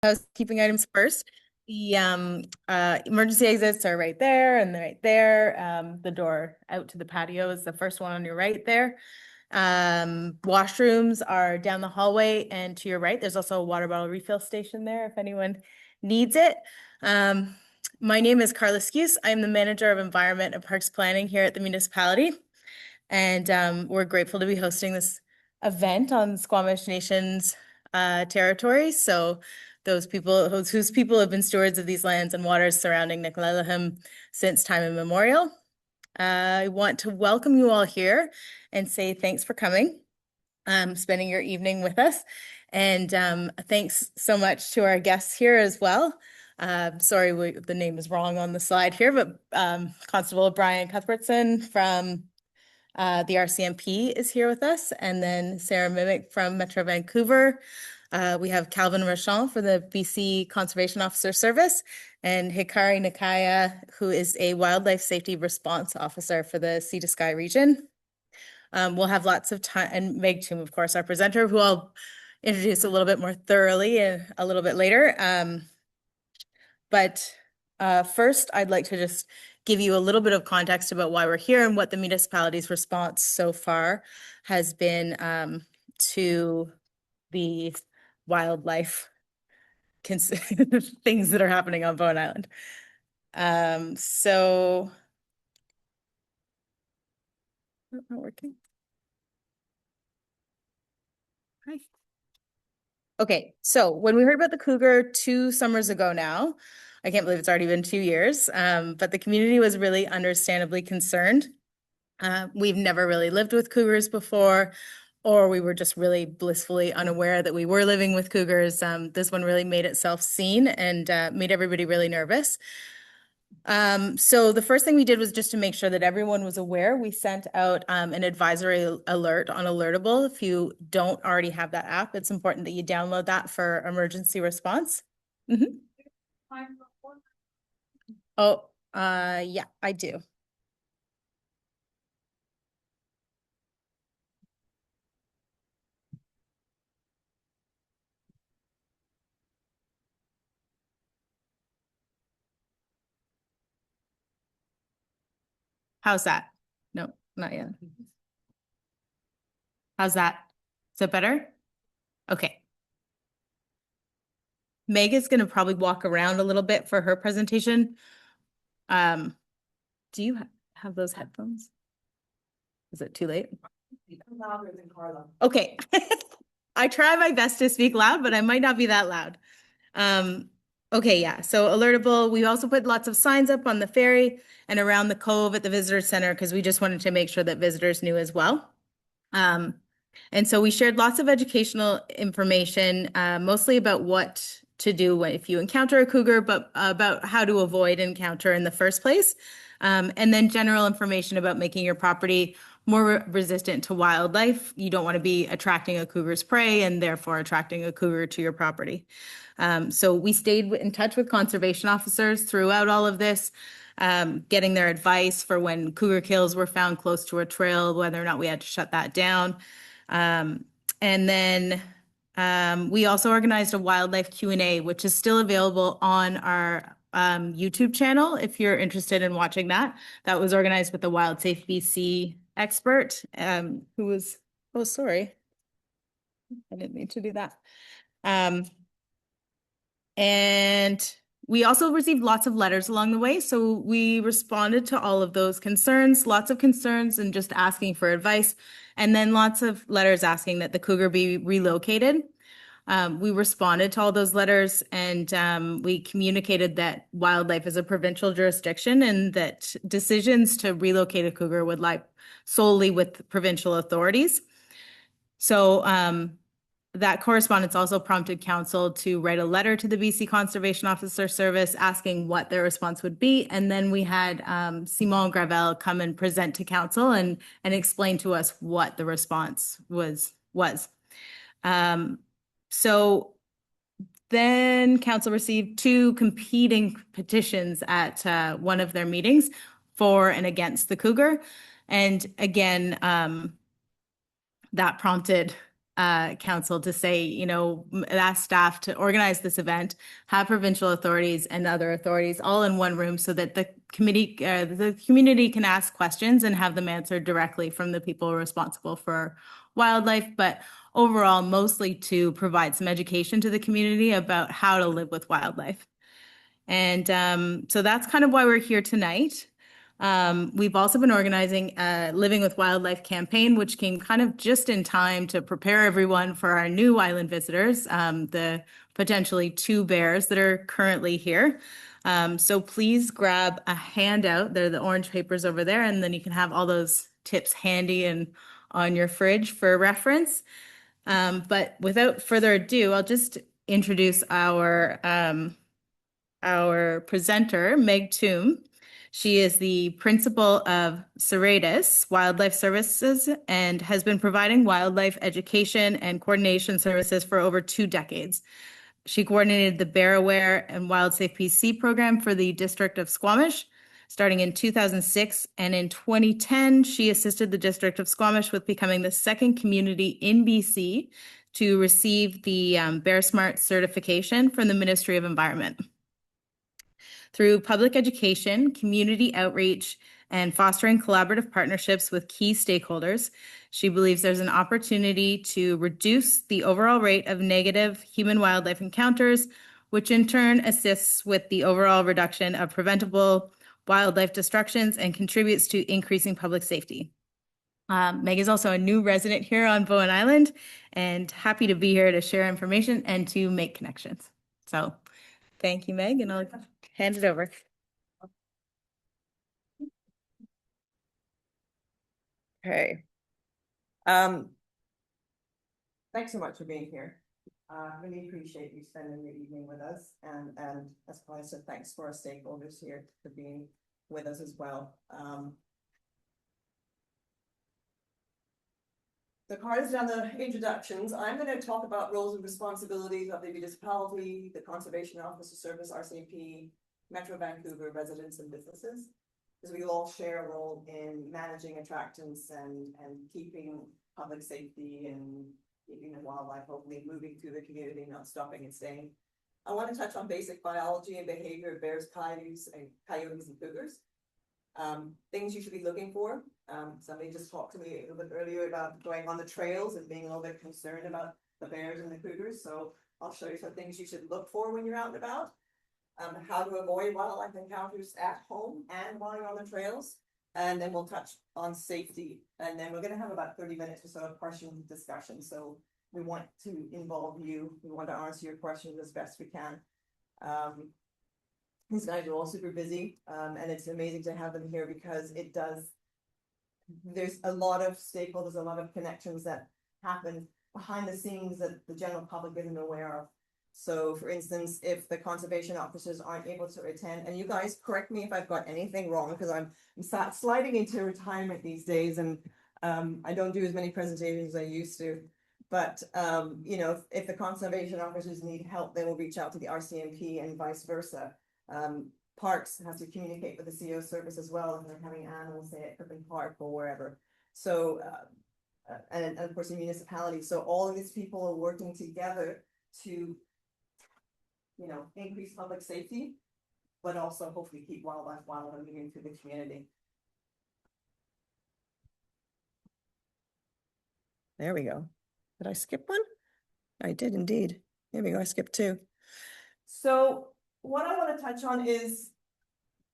Housekeeping items first. The emergency exits are right there and right there. The door out to the patio is the first one on your right there. Washrooms are down the hallway and to your right. There's also a water bottle refill station there if anyone needs it. My name is Carla Skuse. I'm the manager of environment and parks planning here at the municipality. And we're grateful to be hosting this event on Squamish Nation's territory. So those people whose people have been stewards of these lands and waters surrounding Nicolelahim since time immemorial. I want to welcome you all here and say thanks for coming, spending your evening with us. And thanks so much to our guests here as well. Sorry, the name is wrong on the slide here, but Constable Brian Cuthbertson from the RCMP is here with us, and then Sarah Mimic from Metro Vancouver. We have Calvin Rochon for the BC Conservation Officer Service, and Hikari Nakaya, who is a Wildlife Safety Response Officer for the Sea to Sky region. We'll have lots of time, and Meg Toom, of course, our presenter, who I'll introduce a little bit more thoroughly a little bit later. But first, I'd like to just give you a little bit of context about why we're here and what the municipality's response so far has been to the wildlife things that are happening on Bowen Island. So, not working. Hi. Okay, so when we heard about the cougar 2 summers ago now, I can't believe it's already been 2 years, but the community was really understandably concerned. We've never really lived with cougars before, or we were just really blissfully unaware that we were living with cougars. This one really made itself seen and made everybody really nervous. So the first thing we did was just to make sure that everyone was aware. We sent out an advisory alert on Alertable. If you don't already have that app, it's important that you download that for emergency response. Mm-hmm. Oh, yeah, I do. How's that? No, not yet. How's that? Is it better? Okay. Meg is going to probably walk around a little bit for her presentation. Do you have those headphones? Is it too late? Louder than Carla. Okay. I try my best to speak loud, but I might not be that loud. Okay, yeah. So Alertable, we also put lots of signs up on the ferry and around the cove at the visitor center because we just wanted to make sure that visitors knew as well. And so we shared lots of educational information, mostly about what to do if you encounter a cougar, but about how to avoid encounter in the first place. And then general information about making your property more resistant to wildlife. You don't want to be attracting a cougar's prey and therefore attracting a cougar to your property. So we stayed in touch with conservation officers throughout all of this, getting their advice for when cougar kills were found close to a trail, whether or not we had to shut that down. And then we also organized a wildlife Q&A, which is still available on our YouTube channel if you're interested in watching that. That was organized with the Wild Safe BC expert who was, oh, sorry. I didn't mean to do that. And we also received lots of letters along the way. So we responded to all of those concerns, lots of concerns and just asking for advice. And then lots of letters asking that the cougar be relocated. We responded to all those letters and we communicated that wildlife is a provincial jurisdiction and that decisions to relocate a cougar would lie solely with provincial authorities. So that correspondence also prompted council to write a letter to the BC Conservation Officer Service asking what their response would be. And then we had Simon Gravel come and present to council and explain to us what the response was. So then council received 2 competing petitions at one of their meetings for and against the cougar. And again, that prompted council to say, you know, ask staff to organize this event, have provincial authorities and other authorities all in one room so that the community can ask questions and have them answered directly from the people responsible for wildlife, but overall mostly to provide some education to the community about how to live with wildlife. And so that's kind of why we're here tonight. We've also been organizing a Living with Wildlife campaign, which came kind of just in time to prepare everyone for our new island visitors, the potentially 2 bears that are currently here. So please grab a handout. They're the orange papers over there, and then you can have all those tips handy and on your fridge for reference. But without further ado, I'll just introduce our presenter, Meg Toom. She is the principal of Serratus Wildlife Services and has been providing wildlife education and coordination services for over 2 decades. She coordinated the Bear Aware and Wild Safe PC program for the District of Squamish starting in 2006. And in 2010, she assisted the District of Squamish with becoming the second community in BC to receive the Bear Smart certification from the Ministry of Environment. Through public education, community outreach, and fostering collaborative partnerships with key stakeholders, she believes there's an opportunity to reduce the overall rate of negative human-wildlife encounters, which in turn assists with the overall reduction of preventable wildlife destructions and contributes to increasing public safety. Meg is also a new resident here on Bowen Island and happy to be here to share information and to make connections. So thank you, Meg, and I'll hand it over. Okay. Thanks so much for being here. Really appreciate you spending the evening with us, and as Paula said, thanks for our stakeholders here for being with us as well. The card is down the introductions. I'm going to talk about roles and responsibilities of the municipality, the Conservation Officer Service, RCMP, Metro Vancouver residents and businesses, because we all share a role in managing attractants and keeping public safety and keeping the wildlife hopefully moving through the community, not stopping and staying. I want to touch on basic biology and behavior of bears, coyotes, and cougars. Things you should be looking for. Somebody just talked to me a little bit earlier about going on the trails and being a little bit concerned about the bears and the cougars. So I'll show you some things you should look for when you're out and about. How to avoid wildlife encounters at home and while you're on the trails. And then we'll touch on safety. And then we're going to have about 30 minutes or so of question discussion. So we want to involve you. We want to answer your questions as best we can. These guys are all super busy, and it's amazing to have them here because there's a lot of stakeholders, a lot of connections that happen behind the scenes that the general public isn't aware of. So for instance, if the conservation officers aren't able to attend, and you guys correct me if I've got anything wrong, because I'm sliding into retirement these days, and I don't do as many presentations as I used to. But you know, if the conservation officers need help, they will reach out to the RCMP and vice versa. Parks has to communicate with the CO service as well if they're having animals, say at Crippen Park or wherever. So, and of course the municipality. So all of these people are working together to, you know, increase public safety, but also hopefully keep wildlife wild and moving through the community. There we go. Did I skip one? I did indeed. There we go. I skipped 2. So what I want to touch on is,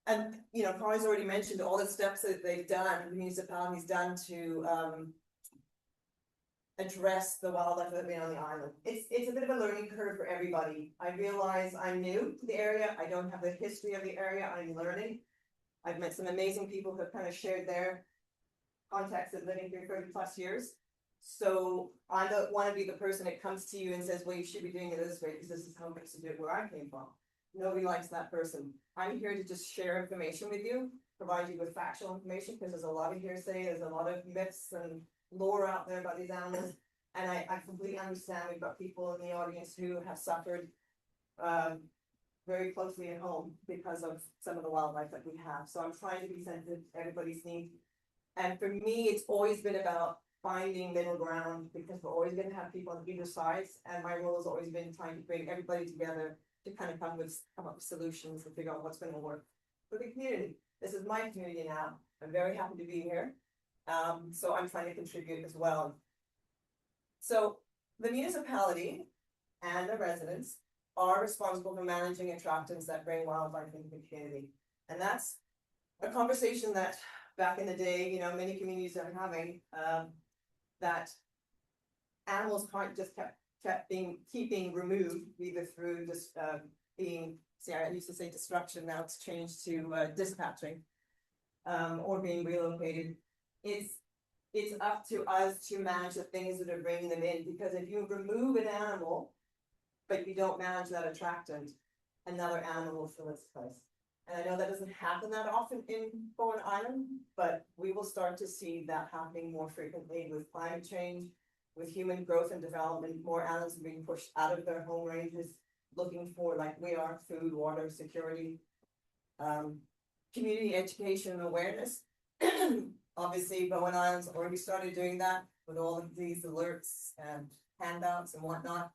and you know, Carly's already mentioned all the steps that they've done, the municipality's done to address the wildlife that have been on the island. It's a bit of a learning curve for everybody. I realize I'm new to the area. I don't have the history of the area. I'm learning. I've met some amazing people who have kind of shared their context of living here 30+ years. So I don't want to be the person that comes to you and says, well, you should be doing it this way because this is how I used to do it where I came from. Nobody likes that person. I'm here to just share information with you, provide you with factual information, because there's a lot of hearsay, there's a lot of myths and lore out there about these animals. And I completely understand we've got people in the audience who have suffered very closely at home because of some of the wildlife that we have. So I'm trying to be sensitive to everybody's needs. And for me, it's always been about finding middle ground, because we're always gonna have people on either sides, and my role has always been trying to bring everybody together to kind of come up with solutions and figure out what's gonna work for the community. This is my community now. I'm very happy to be here. So I'm trying to contribute as well. So the municipality and the residents are responsible for managing attractants that bring wildlife into the community. And that's a conversation that back in the day, you know, many communities are having, that animals can't just keeping removed, either through just being, see, I used to say destruction, now it's changed to dispatching, or being relocated. It's up to us to manage the things that are bringing them in, because if you remove an animal, but you don't manage that attractant, another animal will fill its place. And I know that doesn't happen that often in Bowen Island, but we will start to see that happening more frequently with climate change, with human growth and development. More animals are being pushed out of their home ranges, looking for, like we are, food, water, security, community education and awareness. Obviously, Bowen Island's already started doing that with all of these alerts and handouts and whatnot.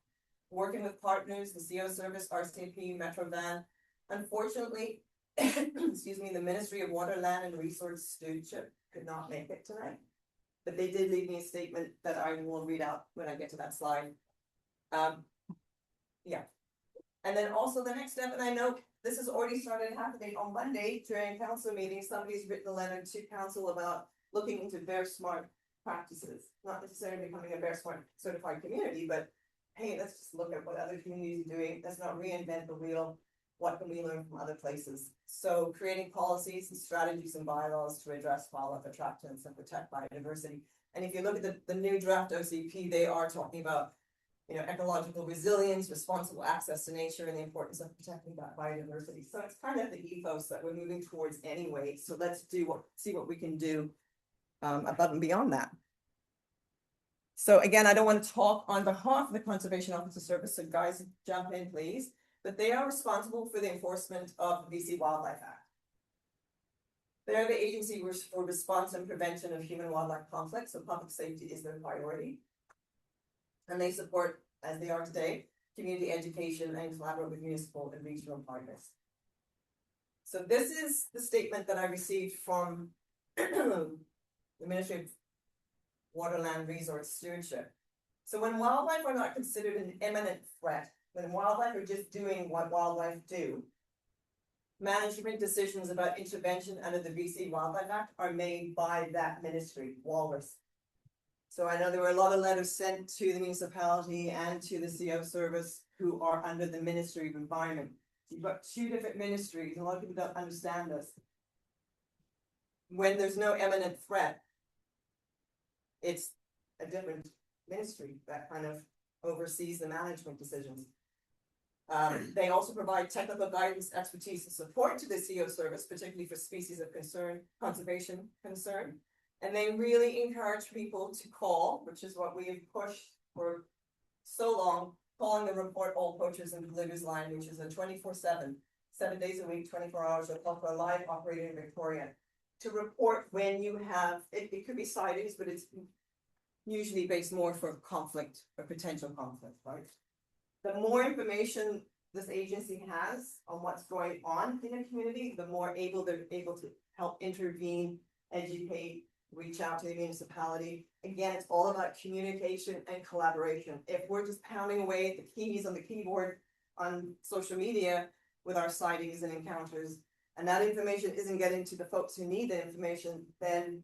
Working with partners, the CO service, RCMP, Metro Van. Unfortunately, excuse me, the Ministry of Water, Land and Resource Stewardship could not make it tonight. But they did leave me a statement that I will read out when I get to that slide. Yeah. And then also the next step, and I know this has already started happening on Monday during council meeting, somebody's written a letter to council about looking into Bear Smart practices, not necessarily becoming a Bear Smart certified community, but hey, let's just look at what other communities are doing. Let's not reinvent the wheel. What can we learn from other places? So creating policies and strategies and bylaws to address wildlife attractants and protect biodiversity. And if you look at the new draft OCP, they are talking about, you know, ecological resilience, responsible access to nature, and the importance of protecting that biodiversity. So it's kind of the ethos that we're moving towards anyway. So let's see what we can do above and beyond that. So again, I don't want to talk on behalf of the Conservation Officer Service, so guys, jump in, please. But they are responsible for the enforcement of the BC Wildlife Act. They're the agency for response and prevention of human-wildlife conflicts, so public safety is their priority. And they support, as they are today, community education and collaborate with municipal and regional partners. So this is the statement that I received from the Ministry of Water, Land, Resource Stewardship. So when wildlife are not considered an imminent threat, when wildlife are just doing what wildlife do, management decisions about intervention under the BC Wildlife Act are made by that ministry, Walrus. So I know there were a lot of letters sent to the municipality and to the CO service who are under the Ministry of Environment. You've got two different ministries. A lot of people don't understand this. When there's no imminent threat, it's a different ministry that kind of oversees the management decisions. They also provide technical guidance, expertise, and support to the CO service, particularly for species of concern, conservation concern. And they really encourage people to call, which is what we have pushed for so long, calling the Report All Poachers and Polluters line, which is a 24/7, 7 days a week, 24 hours, a live operator in Victoria, to report when you have, it could be sightings, but it's usually based more for conflict or potential conflict, right? The more information this agency has on what's going on in a community, the more they're able to help intervene, educate, reach out to the municipality. Again, it's all about communication and collaboration. If we're just pounding away at the keys on the keyboard on social media with our sightings and encounters, and that information isn't getting to the folks who need the information, then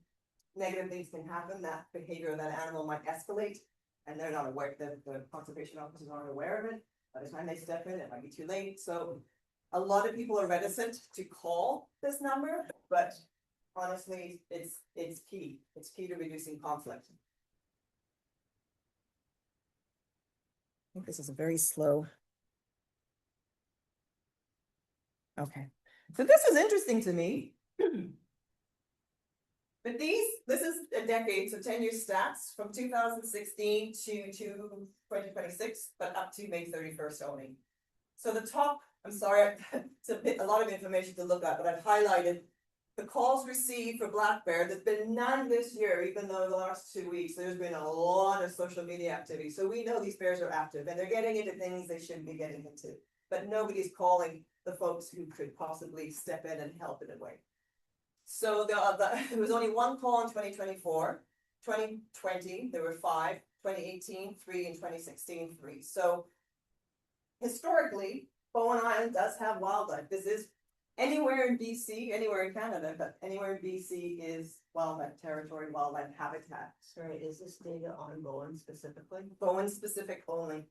negative things can happen. That behavior of that animal might escalate, and they're not aware, the conservation officers aren't aware of it. By the time they step in, it might be too late. So a lot of people are reticent to call this number, but honestly, it's key. It's key to reducing conflict. I think this is a very slow. Okay, so this is interesting to me. But this is a decade, so 10-year stats from 2016 to 2026, but up to May 31st only. So the top, I'm sorry, it's a lot of information to look at, but I've highlighted the calls received for black bear, there's been none this year, even though the last 2 weeks, there's been a lot of social media activity. So we know these bears are active and they're getting into things they shouldn't be getting into. But nobody's calling the folks who could possibly step in and help in a way. So there was only one call in 2024, 2020, there were 5, 2018, 3, and 2016, 3. So historically, Bowen Island does have wildlife. This is anywhere in BC, anywhere in Canada, but anywhere in BC is wildlife territory, wildlife habitat. Sorry, is this data on Bowen specifically? Bowen specific only.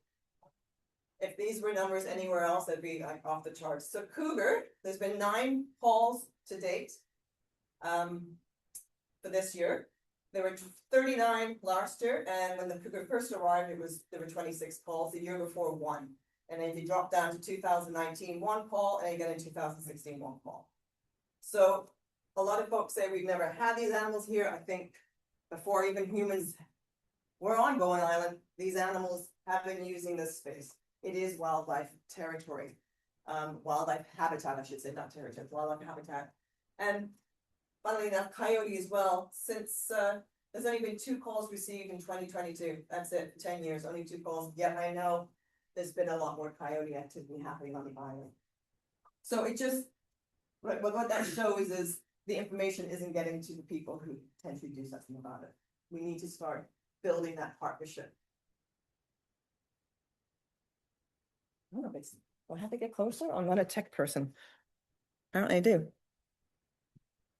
If these were numbers anywhere else, that'd be like off the charts. So cougar, there's been 9 calls to date. For this year, there were 39 last year, and when the cougar first arrived, there were 26 calls. The year before, 1. And then you drop down to 2019, 1 call, and again in 2016, 1 call. So a lot of folks say we've never had these animals here. I think before even humans were on Bowen Island, these animals have been using this space. It is wildlife territory, wildlife habitat, I should say, not territory, wildlife habitat. And funnily enough, coyote as well, since there's only been 2 calls received in 2022. That's it, 10 years, only 2 calls. Yet I know there's been a lot more coyote activity happening on the island. So it just, what that shows is the information isn't getting to the people who potentially do something about it. We need to start building that partnership. I don't know if it's, do I have to get closer? I'm not a tech person. Apparently I do.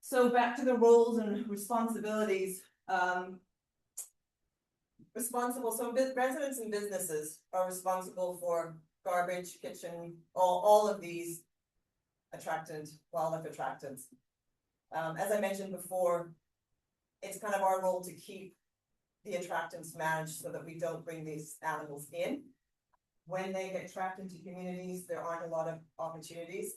So back to the roles and responsibilities. So residents and businesses are responsible for garbage, kitchen, all of these wildlife attractants. As I mentioned before, it's kind of our role to keep the attractants managed so that we don't bring these animals in. When they get trapped into communities, there aren't a lot of opportunities.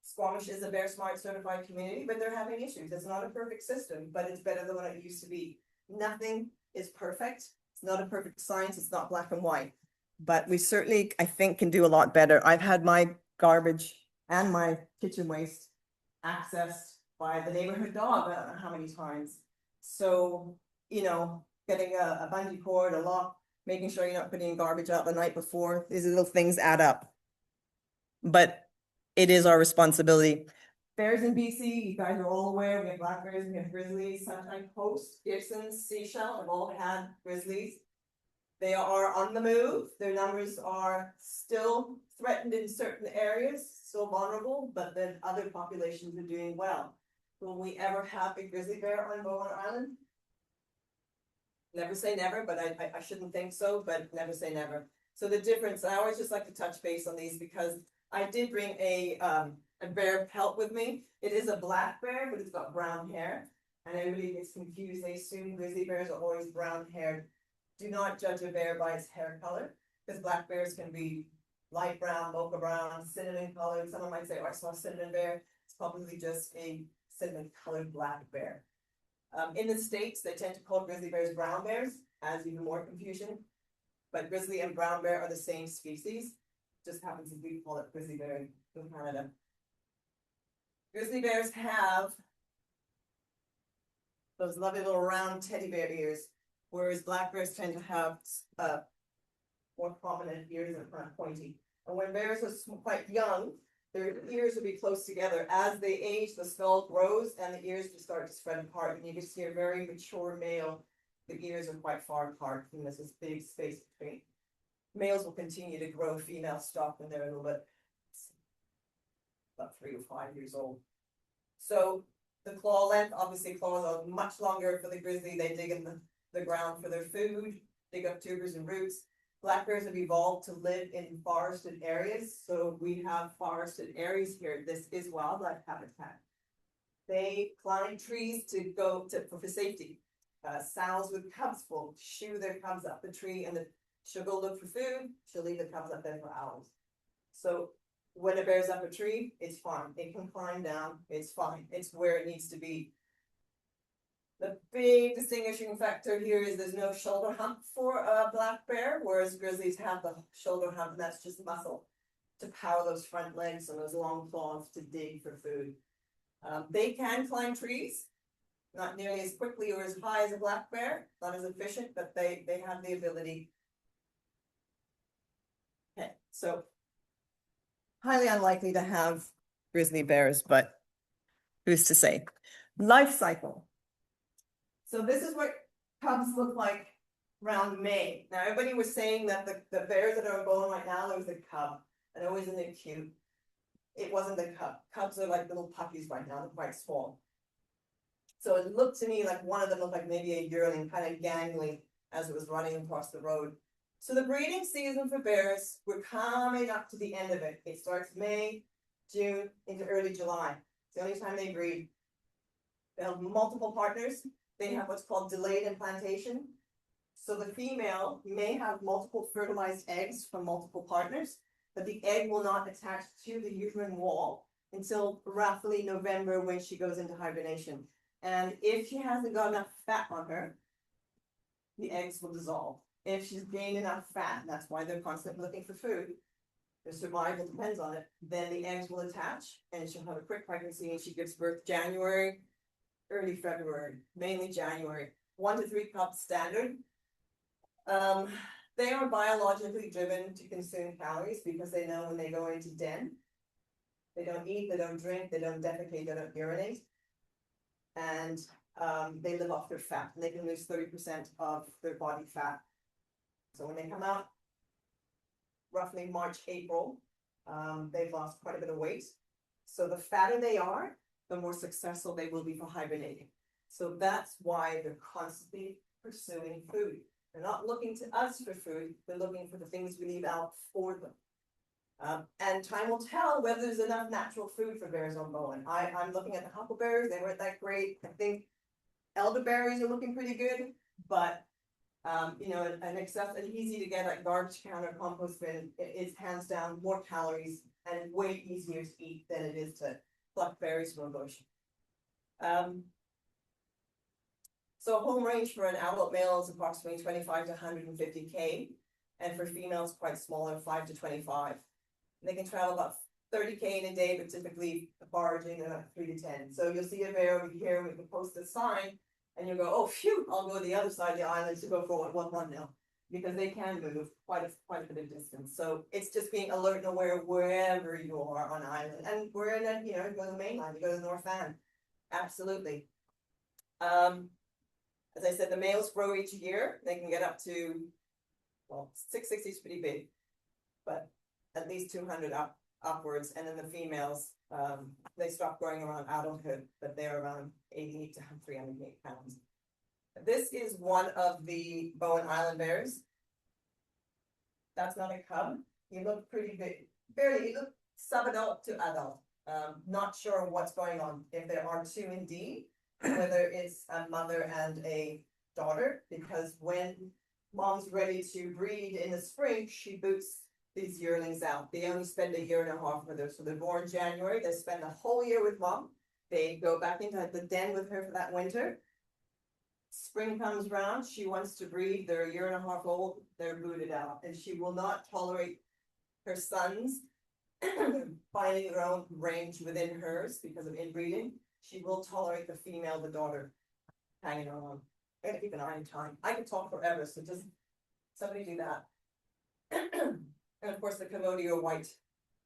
Squamish is a Bear Smart certified community, but they're having issues. It's not a perfect system, but it's better than what it used to be. Nothing is perfect. It's not a perfect science. It's not black and white, but we certainly, I think, can do a lot better. I've had my garbage and my kitchen waste accessed by the neighborhood dog, I don't know how many times. So, you know, getting a bungee cord, a lock, making sure you're not putting garbage out the night before, these little things add up. But it is our responsibility. Bears in BC, you guys are all aware, we have black bears, we have grizzlies, Sunshine Coast, Gibson's, Seashell have all had grizzlies. They are on the move. Their numbers are still threatened in certain areas, still vulnerable, but then other populations are doing well. Will we ever have a grizzly bear on Bowen Island? Never say never, but I shouldn't think so, but never say never. So the difference, I always just like to touch base on these because I did bring a bear pelt with me. It is a black bear, but it's got brown hair. And everybody gets confused. They assume grizzly bears are always brown haired. Do not judge a bear by its hair color, because black bears can be light brown, mocha brown, cinnamon colored. Someone might say, oh, I saw a cinnamon bear. It's probably just a cinnamon colored black bear. In the States, they tend to call grizzly bears brown bears, as even more confusion. But grizzly and brown bear are the same species. Just happens to be called it grizzly bear in Canada. Grizzly bears have those lovely little round teddy bear ears, whereas black bears tend to have more prominent ears and kind of pointy. And when bears are quite young, their ears will be close together. As they age, the skull grows and the ears will start to spread apart. And you can see a very mature male, the ears are quite far apart, and there's this big space between. Males will continue to grow, females stop when they're a little bit, about 3 or 5 years old. So the claw length, obviously claws are much longer for the grizzly. They dig in the ground for their food, dig up tubers and roots. Black bears have evolved to live in forested areas. So we have forested areas here. This is wildlife habitat. They climb trees to go for safety. Sows with cubs will shoo their cubs up the tree, and she'll go look for food. She'll leave the cubs up there for hours. So when a bear's up a tree, it's fine. It can climb down. It's fine. It's where it needs to be. The big distinguishing factor here is there's no shoulder hump for a black bear, whereas grizzlies have the shoulder hump, and that's just muscle. to power those front legs and those long claws to dig for food. They can climb trees, not nearly as quickly or as high as a black bear, not as efficient, but they have the ability. Okay, so highly unlikely to have grizzly bears, but who's to say? Life cycle. So this is what cubs look like around May. Now, everybody was saying that the bears that are born right now, it was a cub, and oh, isn't it cute? It wasn't the cub. Cubs are like little puppies right now, they're quite small. So it looked to me like one of them looked like maybe a yearling, kind of gangly as it was running across the road. So the breeding season for bears, we're coming up to the end of it. It starts May, June, into early July. It's the only time they breed. They have multiple partners. They have what's called delayed implantation. So the female may have multiple fertilized eggs from multiple partners, but the egg will not attach to the uterine wall until roughly November when she goes into hibernation. And if she hasn't got enough fat on her, the eggs will dissolve. If she's gained enough fat, and that's why they're constantly looking for food, their survival depends on it, then the eggs will attach and she'll have a quick pregnancy and she gives birth January, early February, mainly January. 1 to 3 cubs standard. They are biologically driven to consume calories because they know when they go into den, they don't eat, they don't drink, they don't defecate, they don't urinate. And they live off their fat, and they can lose 30% of their body fat. So when they come out, roughly March, April, they've lost quite a bit of weight. So the fatter they are, the more successful they will be for hibernating. So that's why they're constantly pursuing food. They're not looking to us for food, they're looking for the things we leave out for them. And time will tell whether there's enough natural food for bears on Bowen. I'm looking at the huckleberries, they weren't that great. I think elderberries are looking pretty good, but you know, an easy to get like garbage can or compost bin is hands down more calories and way easier to eat than it is to pluck berries from a bush. So home range for an adult male is approximately 25 to 150 K, and for females quite smaller, 5 to 25. They can travel about 30 K in a day, but typically foraging about 3 to 10. So you'll see a bear over here, we can post a sign, and you'll go, oh phew, I'll go to the other side of the island to go for one now, because they can move quite a bit of distance. So it's just being alert and aware wherever you are on island, and we're in a, you know, you go to the mainland, you go to the North End, absolutely. As I said, the males grow each year. They can get up to, well, 660 is pretty big, but at least 200 upwards. And then the females, they stop growing around adulthood, but they're around 80 to 308 pounds. This is one of the Bowen Island bears. That's not a cub. He looked pretty big, barely, he looked sub-adult to adult. Not sure what's going on, if there are two indeed, whether it's a mother and a daughter, because when mom's ready to breed in the spring, she boots these yearlings out. They only spend a year and a half with her. So they're born January, they spend a whole year with mom. They go back into the den with her for that winter. Spring comes around, she wants to breed, they're a year and a half old, they're booted out, and she will not tolerate her sons finding their own range within hers because of inbreeding. She will tolerate the female, the daughter, hanging around. I gotta keep an eye on time. I could talk forever, so just somebody do that. And of course, the Komodo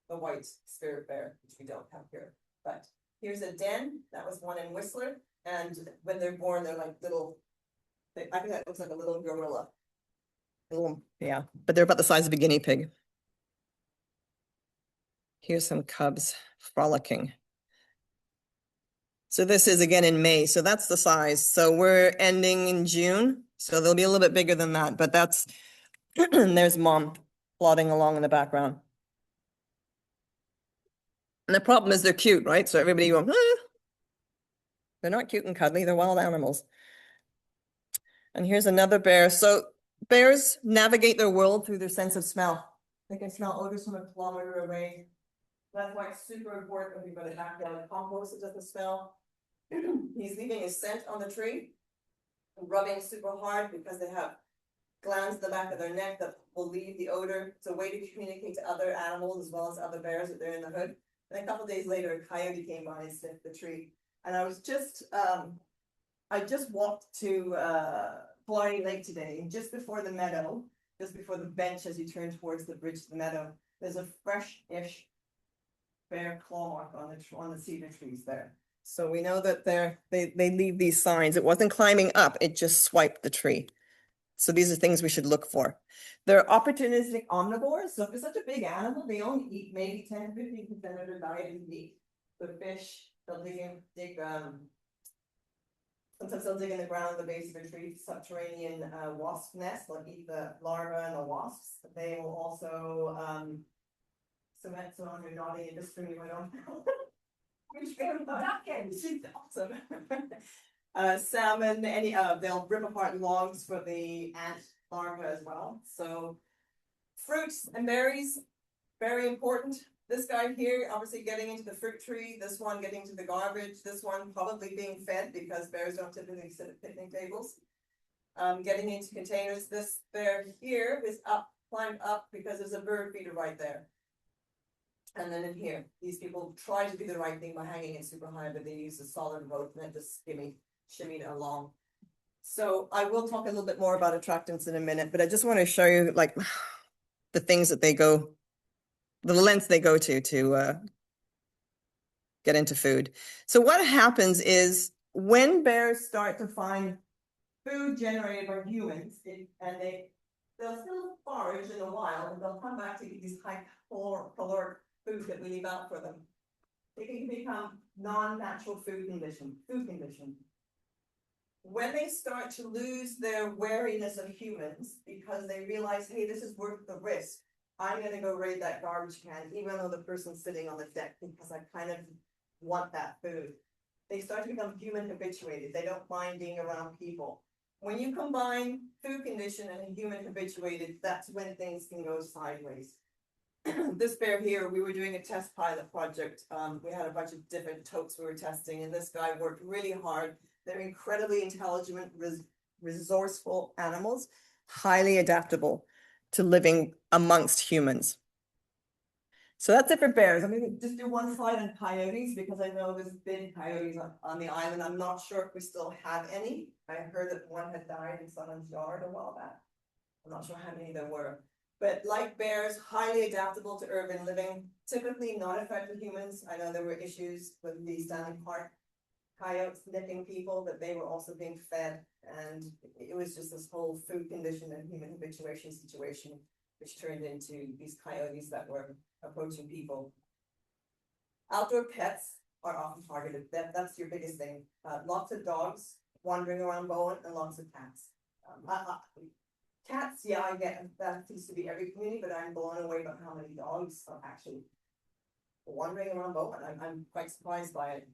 the white spirit bear, which we don't have here. But here's a den. That was one in Whistler. And when they're born, they're like little. I think that looks like a little gorilla. Yeah, but they're about the size of a guinea pig. Here's some cubs frolicking. So this is again in May, so that's the size. So we're ending in June, so they'll be a little bit bigger than that, but that's, there's mom plodding along in the background. And the problem is they're cute, right? So everybody going, ah. They're not cute and cuddly, they're wild animals. And here's another bear. So bears navigate their world through their sense of smell. They can smell odors from a kilometer away. That's why it's super important when we go to backyard compost, it doesn't smell. He's leaving his scent on the tree, rubbing super hard because they have glands at the back of their neck that will leave the odor. It's a way to communicate to other animals as well as other bears that they're in the hood. And a couple days later, a coyote came by and sniffed the tree. And I was just, I just walked to Florida Lake today, and just before the meadow, just before the bench as you turn towards the bridge to the meadow, there's a fresh-ish bear claw mark on the cedar trees there. So we know that they leave these signs. It wasn't climbing up, it just swiped the tree. So these are things we should look for. They're opportunistic omnivores. So if it's such a big animal, they only eat maybe 10 to 15% of their diet is meat. The fish, they'll dig sometimes they'll dig in the ground at the base of a tree, subterranean wasp nest, they'll eat the larvae and the wasps. They will also cement, so on your nodding industry, I don't know. Which she's awesome. Salmon, they'll rip apart logs for the ant larva as well. So fruits and berries, very important. This guy here, obviously getting into the fruit tree, this one getting to the garbage, this one probably being fed because bears don't typically sit at picnic tables. Getting into containers, this bear here is climbed up because there's a bird feeder right there. And then in here, these people try to do the right thing by hanging it super high, but they use a solid rope and then just shimmied along. So I will talk a little bit more about attractants in a minute, but I just want to show you like the things that the lengths they go to get into food. So what happens is when bears start to find food generated by humans, they'll still forage in the wild, and they'll come back to these high caloric foods that we leave out for them. They can become non-natural food condition. When they start to lose their wariness of humans because they realize, hey, this is worth the risk. I'm gonna go raid that garbage can, even though the person's sitting on the deck, because I kind of want that food. They start to become human habituated. They don't mind being around people. When you combine food condition and human habituated, that's when things can go sideways. This bear here, we were doing a test pilot project. We had a bunch of different totes we were testing, and this guy worked really hard. They're incredibly intelligent, resourceful animals, highly adaptable to living amongst humans. So that's it for bears. I'm going to just do one slide on coyotes because I know there's been coyotes on the island. I'm not sure if we still have any. I heard that one had died in someone's yard a while back. I'm not sure how many there were. But like bears, highly adaptable to urban living, typically not affected humans. I know there were issues with the Stanley Park coyotes nipping people, but they were also being fed. And it was just this whole food condition and human habituation situation, which turned into these coyotes that were approaching people. Outdoor pets are often targeted. That's your biggest thing. Lots of dogs wandering around Bowen and lots of cats. Cats, yeah, I get that seems to be every community, but I'm blown away by how many dogs are actually wandering around Bowen. I'm quite surprised by it.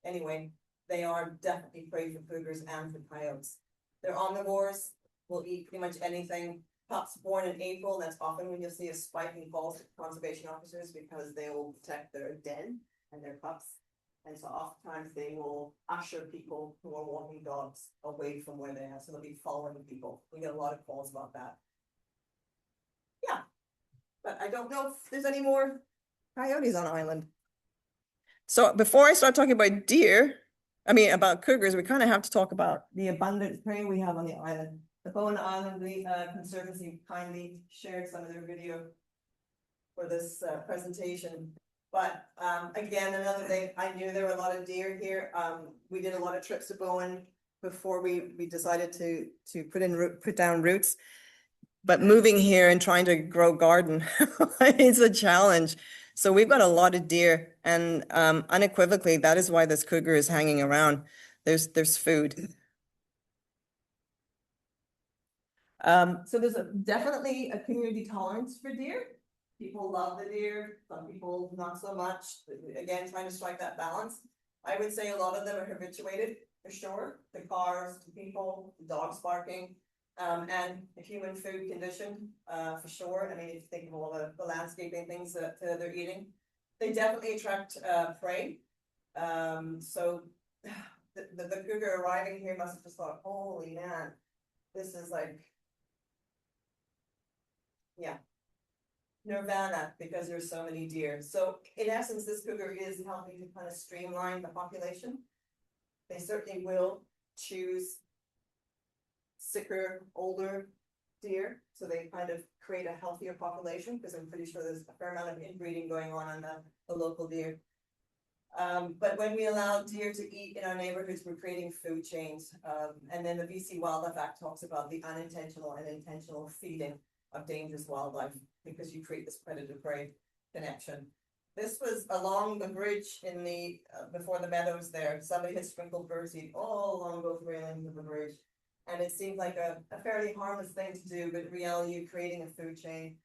Anyway, they are definitely prey for cougars and for coyotes. They're omnivores, will eat pretty much anything. Pups born in April, that's often when you'll see a spike in calls to conservation officers because they will protect their den and their pups. And so oftentimes they will usher people who are walking dogs away from where they are. So they'll be following people. We get a lot of calls about that. Yeah, but I don't know if there's any more coyotes on island. So before I start talking about about cougars, we kind of have to talk about the abundant prey we have on the island. The Bowen Island Conservancy kindly shared some of their video for this presentation. But again, another thing, I knew there were a lot of deer here. We did a lot of trips to Bowen before we decided to put down roots. But moving here and trying to grow garden is a challenge. So we've got a lot of deer, and unequivocally, that is why this cougar is hanging around. There's food. So there's definitely a community tolerance for deer. People love the deer, some people not so much. Again, trying to strike that balance. I would say a lot of them are habituated for sure. The cars, the people, the dogs barking, and the human food condition for sure. I mean, if you think of all the landscaping things that they're eating, they definitely attract prey. So the cougar arriving here must have just thought, holy man, this is like Yeah. Nirvana, because there's so many deer. So in essence, this cougar is helping to kind of streamline the population. They certainly will choose sicker, older deer, so they kind of create a healthier population, because I'm pretty sure there's a fair amount of inbreeding going on the local deer. But when we allow deer to eat in our neighborhoods, we're creating food chains. And then the BC Wildlife Act talks about the unintentional and intentional feeding of dangerous wildlife, because you create this predator-prey connection. This was along the bridge in the, before the meadows there, somebody had sprinkled birdseed all along those railings of the bridge. And it seemed like a fairly harmless thing to do, but in reality, you're creating a food chain.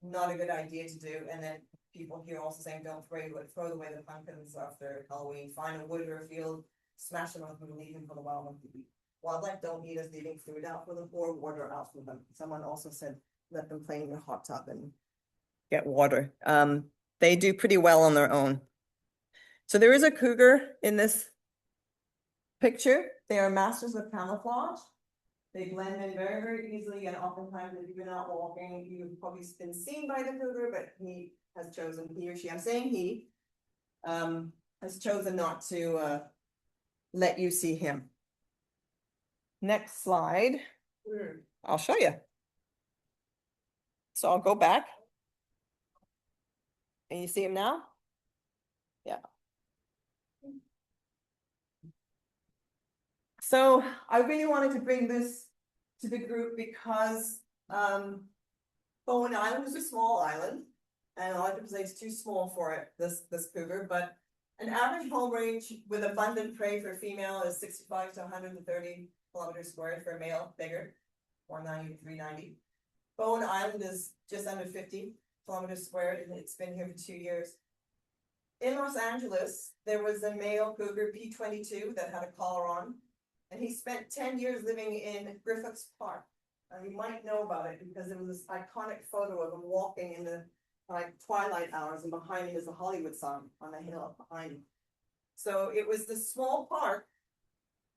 Not a good idea to do, and then people here also saying, don't throw away the pumpkins after Halloween, find a wood or a field, smash them up and leave them for the wildlife to eat. Wildlife don't need us leaving food out for them or water out for them. Someone also said, let them play in your hot tub and get water. They do pretty well on their own. So there is a cougar in this picture. They are masters of camouflage. They blend in very, very easily, and oftentimes if you've been out walking, you've probably been seen by the cougar, but he has chosen, he or she, I'm saying he, has chosen not to let you see him. Next slide. I'll show you. So I'll go back. And you see him now? Yeah. So I really wanted to bring this to the group because Bowen Island is a small island, and a lot of people say it's too small for it, this cougar, but an average home range with abundant prey for a female is 65 to 130 kilometers squared, for a male, bigger, 490 to 390. Bowen Island is just under 50 kilometers squared, and it's been here for 2 years. In Los Angeles, there was a male cougar, P22, that had a collar on, and he spent 10 years living in Griffiths Park. And you might know about it because there was this iconic photo of him walking in the twilight hours, and behind him is the Hollywood sign on the hill behind him. So it was this small park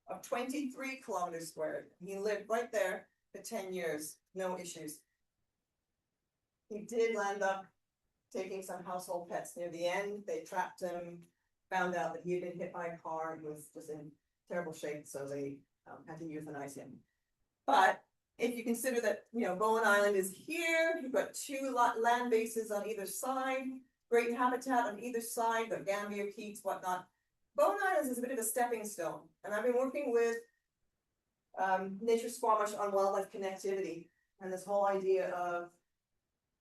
of 23 kilometers squared. He lived right there for 10 years, no issues. He did land up taking some household pets near the end. They trapped him, found out that he had been hit by a car and was just in terrible shape, so they had to euthanize him. But if you consider that, Bowen Island is here, you've got 2 land bases on either side, great habitat on either side, the Gambier Peaks, whatnot. Bowen Island is a bit of a stepping stone, and I've been working with Nature Squamish on wildlife connectivity, and this whole idea of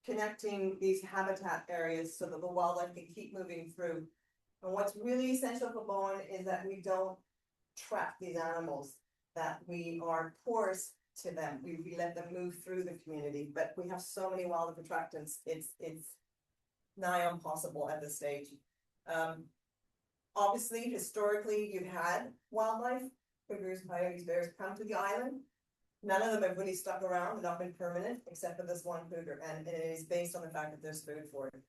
connecting these habitat areas so that the wildlife can keep moving through. And what's really essential for Bowen is that we don't trap these animals, that we are porous to them. We let them move through the community, but we have so many wildlife attractants, it's nigh impossible at this stage. Obviously, historically, you've had wildlife, cougars, coyotes, bears come to the island. None of them have really stuck around and not been permanent, except for this one cougar, and it is based on the fact that there's food for it.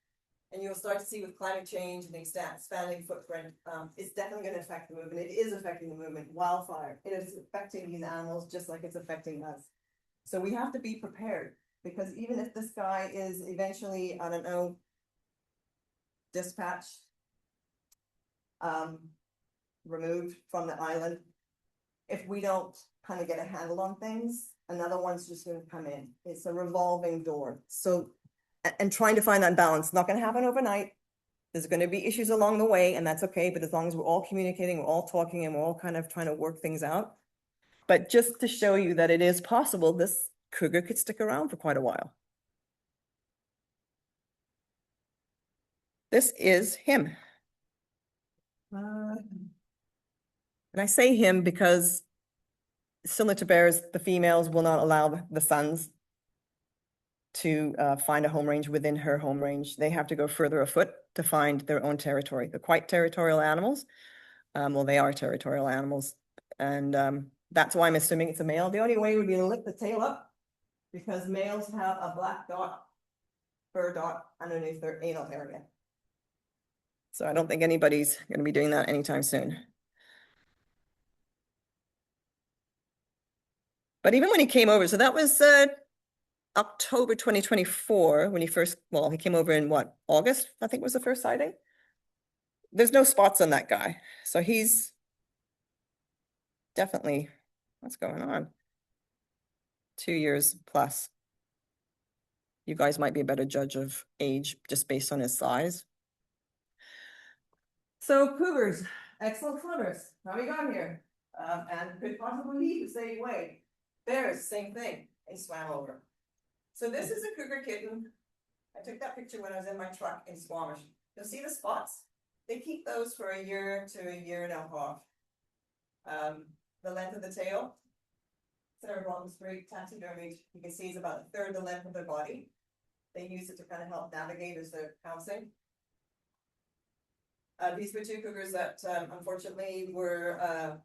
And you'll start to see with climate change and expanding footprint, it's definitely going to affect the movement. It is affecting the movement. Wildfire, it is affecting these animals just like it's affecting us. So we have to be prepared, because even if this guy is eventually, I don't know, dispatched, removed from the island, if we don't kind of get a handle on things, another one's just going to come in. It's a revolving door. So, and trying to find that balance, not going to happen overnight. There's going to be issues along the way, and that's okay. But as long as we're all communicating, we're all talking, and we're all kind of trying to work things out. But just to show you that it is possible, this cougar could stick around for quite a while. This is him. And I say him because similar to bears, the females will not allow the sons to find a home range within her home range. They have to go further afoot to find their own territory. They're quite territorial animals. Well, they are territorial animals. And that's why I'm assuming it's a male. The only way would be to lift the tail up, because males have a black dot, fur dot underneath their anal area. So I don't think anybody's going to be doing that anytime soon. But even when he came over, so that was October 2024, when he first, well, he came over in what, August, I think was the first sighting. There's no spots on that guy, so he's definitely, what's going on? 2 years plus. You guys might be a better judge of age just based on his size. So cougars, excellent swimmers. How we got here? And could possibly lead the same way. Bears, same thing. They swam over. So this is a cougar kitten. I took that picture when I was in my truck in Squamish. You'll see the spots. They keep those for a year to a year and a half. The length of the tail. Sarah Bottom's great taxidermy. You can see it's about a third the length of their body. They use it to kind of help navigate as they're pouncing. These were two cougars that unfortunately were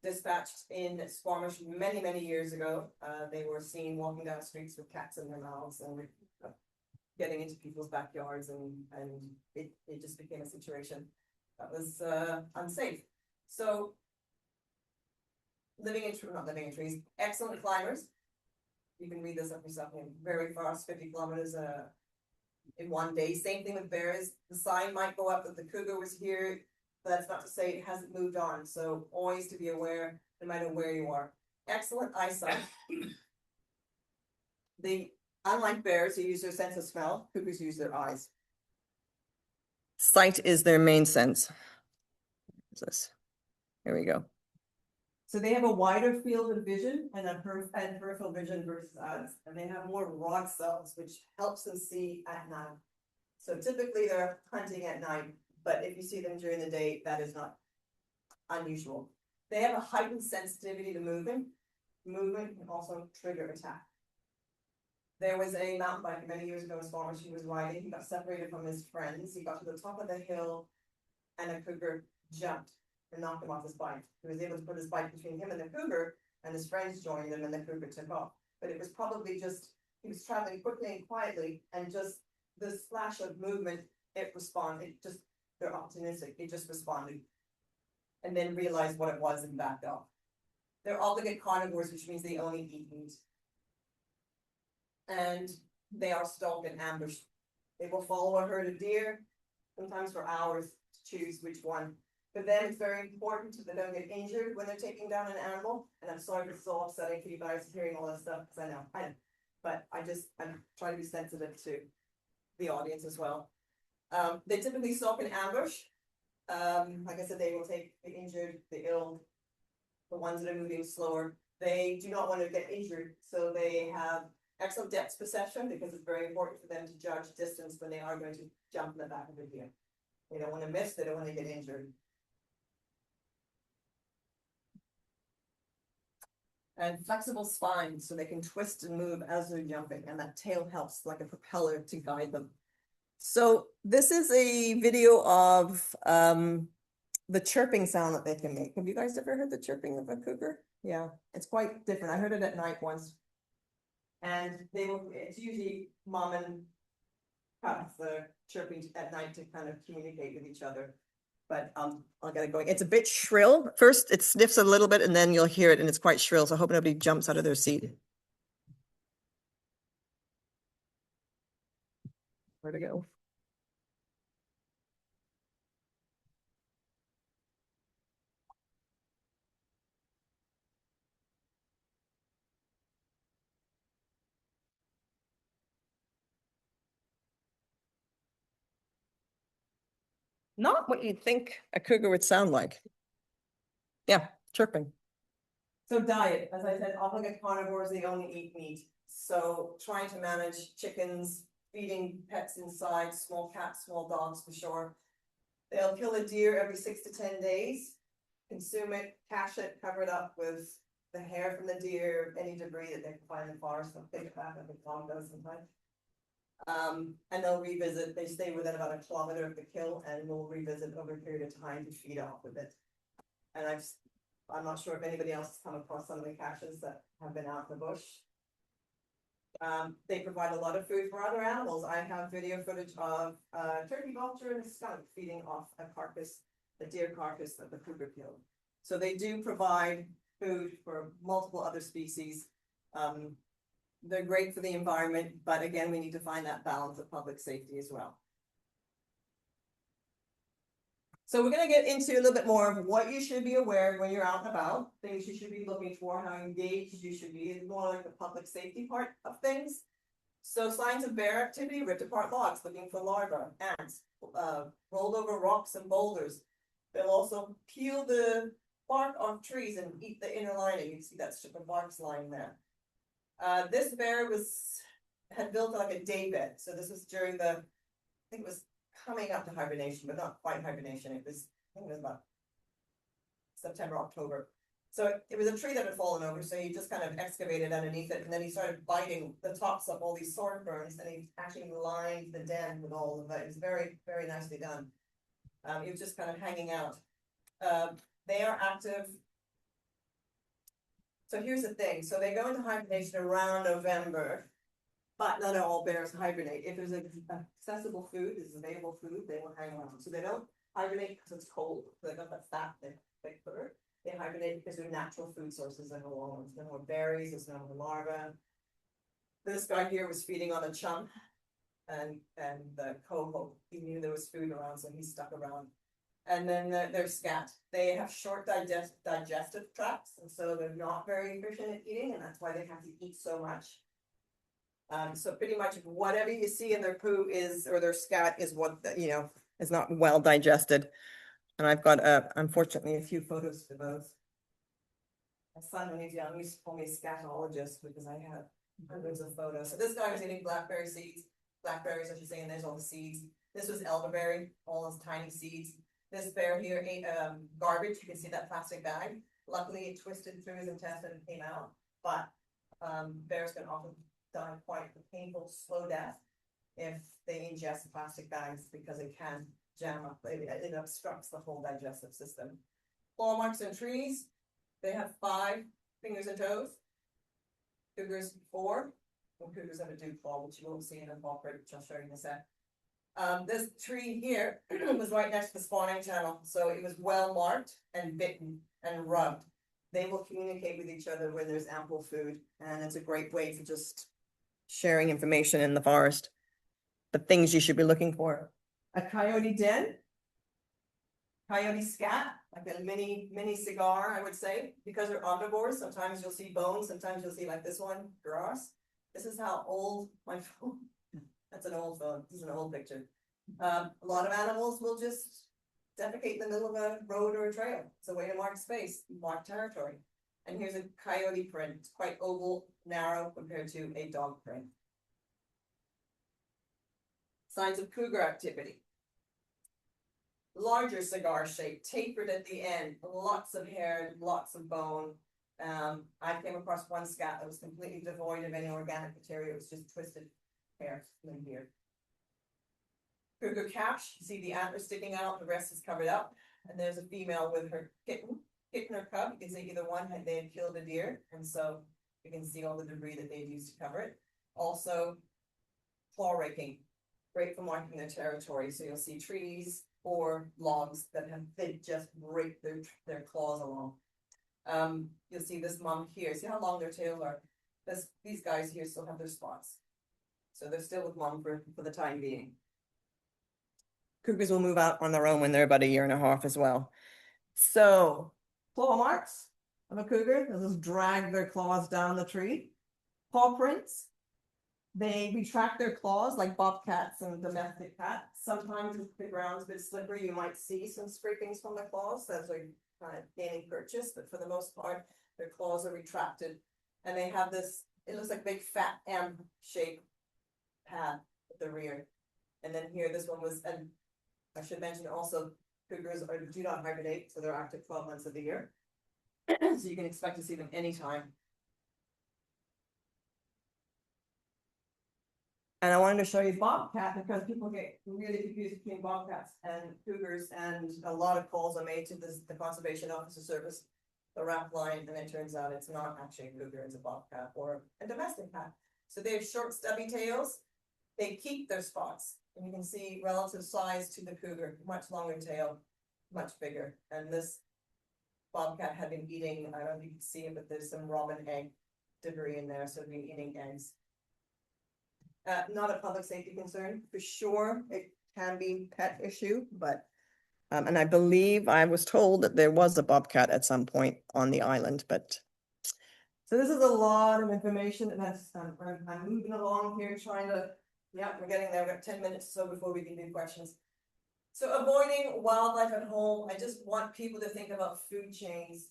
dispatched in Squamish many, many years ago. They were seen walking down streets with cats in their mouths and getting into people's backyards, and it just became a situation that was unsafe. So not living in trees, excellent climbers. You can read this up yourself, very fast, 50 kilometers in one day. Same thing with bears. The sign might go up that the cougar was here, but that's not to say it hasn't moved on. So always to be aware, no matter where you are. Excellent eyesight. Unlike bears who use their sense of smell, cougars use their eyes. Sight is their main sense. What's this? Here we go. So they have a wider field of vision and peripheral vision versus us, and they have more rod cells, which helps them see at night. So typically they're hunting at night, but if you see them during the day, that is not unusual. They have a heightened sensitivity to movement. Movement can also trigger attack. There was a mountain biker many years ago in Squamish. He was riding, he got separated from his friends. He got to the top of the hill and a cougar jumped and knocked him off his bike. He was able to put his bike between him and the cougar, and his friends joined him, and the cougar took off. But it was probably just, he was traveling quickly and quietly, and just this flash of movement, it responded. They're opportunistic, it just responded. And then realized what it was and backed off. They're obligate carnivores, which means they only eat meat. And they are stalked and ambushed. They will follow a herd of deer, sometimes for hours, to choose which one. For them, it's very important that they don't get injured when they're taking down an animal. And I'm sorry if it's so upsetting for you guys hearing all this stuff, because I know, but I'm trying to be sensitive to the audience as well. They typically stalk and ambush. Like I said, they will take the injured, the ill, the ones that are moving slower. They do not want to get injured, so they have excellent depth perception, because it's very important for them to judge distance when they are going to jump in the back of the deer. They don't want to miss, they don't want to get injured. And flexible spines, so they can twist and move as they're jumping, and that tail helps like a propeller to guide them. So this is a video of the chirping sound that they can make. Have you guys ever heard the chirping of a cougar? Yeah, it's quite different. I heard it at night once. And it's usually mom and pups that are chirping at night to kind of communicate with each other. But I'll get it going. It's a bit shrill. First, it sniffs a little bit, and then you'll hear it, and it's quite shrill. So I hope nobody jumps out of their seat. Where to go? Not what you'd think a cougar would sound like. Yeah, chirping. So diet, as I said, obligate carnivores, they only eat meat. So trying to manage chickens, feeding pets inside, small cats, small dogs for sure. They'll kill a deer every 6 to 10 days, consume it, cache it, cover it up with the hair from the deer, any debris that they can find in the forest. They'll pick it back up, the dog does sometimes. And they'll revisit, they stay within about 1 kilometer of the kill, and will revisit over a period of time to feed off of it. And I'm not sure if anybody else has come across some of the caches that have been out in the bush. They provide a lot of food for other animals. I have video footage of a turkey vulture and a skunk feeding off a carcass, a deer carcass that the cougar killed. So they do provide food for multiple other species. They're great for the environment, but again, we need to find that balance of public safety as well. So we're gonna get into a little bit more of what you should be aware of when you're out and about, things you should be looking for, how engaged you should be, it's more like the public safety part of things. So signs of bear activity, ripped apart logs, looking for larvae, ants, rolled over rocks and boulders. They'll also peel the bark off trees and eat the inner lining. You see that strip of bark's lying there. This bear had built like a day bed. So this was during I think it was coming up to hibernation, but not quite hibernation. I think it was about September, October. So it was a tree that had fallen over, so he just kind of excavated underneath it, and then he started biting the tops of all these sword ferns, and he actually lined the den with all of it. It was very, very nicely done. He was just kind of hanging out. They are active. So here's the thing, so they go into hibernation around November, but not all bears hibernate. If there's accessible food, there's available food, they will hang around. So they don't hibernate because it's cold, they got that fat, thick fur. They hibernate because they're natural food sources and along. There's no more berries, there's no more larvae. This guy here was feeding on a chump and the coho. He knew there was food around, so he stuck around. And then they're scat. They have short digestive tracts, and so they're not very efficient at eating, and that's why they have to eat so much. So pretty much whatever you see in their poo or their scat is what, is not well digested. And I've got, unfortunately, a few photos for those. My son, when he's young, used to call me a scatologist because I have hundreds of photos. So this guy was eating blackberries, I should say, and there's all the seeds. This was elderberry, all those tiny seeds. This bear here ate garbage. You can see that plastic bag. Luckily, it twisted through his intestine and came out. But bears can often die quite a painful, slow death if they ingest plastic bags because it can jam up. It obstructs the whole digestive system. Claw marks in trees. They have 5 fingers and toes. Cougars 4. Well, cougars have a dew claw, which you won't see in a ball print, which I'll show you in a sec. This tree here was right next to the spawning channel, so it was well marked and bitten and rubbed. They will communicate with each other when there's ample food, and it's a great way for just sharing information in the forest. The things you should be looking for. A coyote den. Coyote scat, like a mini cigar, I would say, because they're omnivores. Sometimes you'll see bones, sometimes you'll see like this one, grass. This is how old my phone. That's an old phone. This is an old picture. A lot of animals will just defecate in the middle of a road or a trail. It's a way to mark space, mark territory. And here's a coyote print. It's quite oval, narrow compared to a dog print. Signs of cougar activity. Larger cigar shape, tapered at the end, lots of hair, lots of bone. I came across one scat that was completely devoid of any organic material. It was just twisted hair in here. Cougar cash, you see the antlers sticking out, the rest is covered up. And there's a female with her kitten or cub. You can see either one, they had killed a deer. And so you can see all the debris that they've used to cover it. Also, claw raking, great for marking their territory. So you'll see trees or logs that they just rake their claws along. You'll see this mom here. See how long their tails are? These guys here still have their spots. So they're still with mom for the time being. Cougars will move out on their own when they're about 1.5 years as well. So, claw marks of a cougar. They'll just drag their claws down the tree. Paw prints. They retract their claws like bobcats and domestic cats. Sometimes if the ground's a bit slippery, you might see some scrapings from the claws. That's like kind of gaining purchase, but for the most part, their claws are retracted. And they have this, it looks like a big fat M shape pad at the rear. And then here, this one was, and I should mention also, cougars do not hibernate, so they're active 12 months of the year. So you can expect to see them anytime. And I wanted to show you bobcat because people get really confused between bobcats and cougars, and a lot of calls are made to the Conservation Officer Service, the RAP line, and it turns out it's not actually a cougar, it's a bobcat or a domestic cat. So they have short stubby tails. They keep their spots, and you can see relative size to the cougar, much longer tail, much bigger. And this bobcat had been eating, I don't know if you can see it, but there's some robin egg debris in there, so we're eating eggs. Not a public safety concern, for sure, it can be pet issue, but. And I believe I was told that there was a bobcat at some point on the island, but. So this is a lot of information, and that's, I'm moving along here trying to, yeah, we're getting there, we've got 10 minutes or so before we can do questions. So avoiding wildlife at home, I just want people to think about food chains.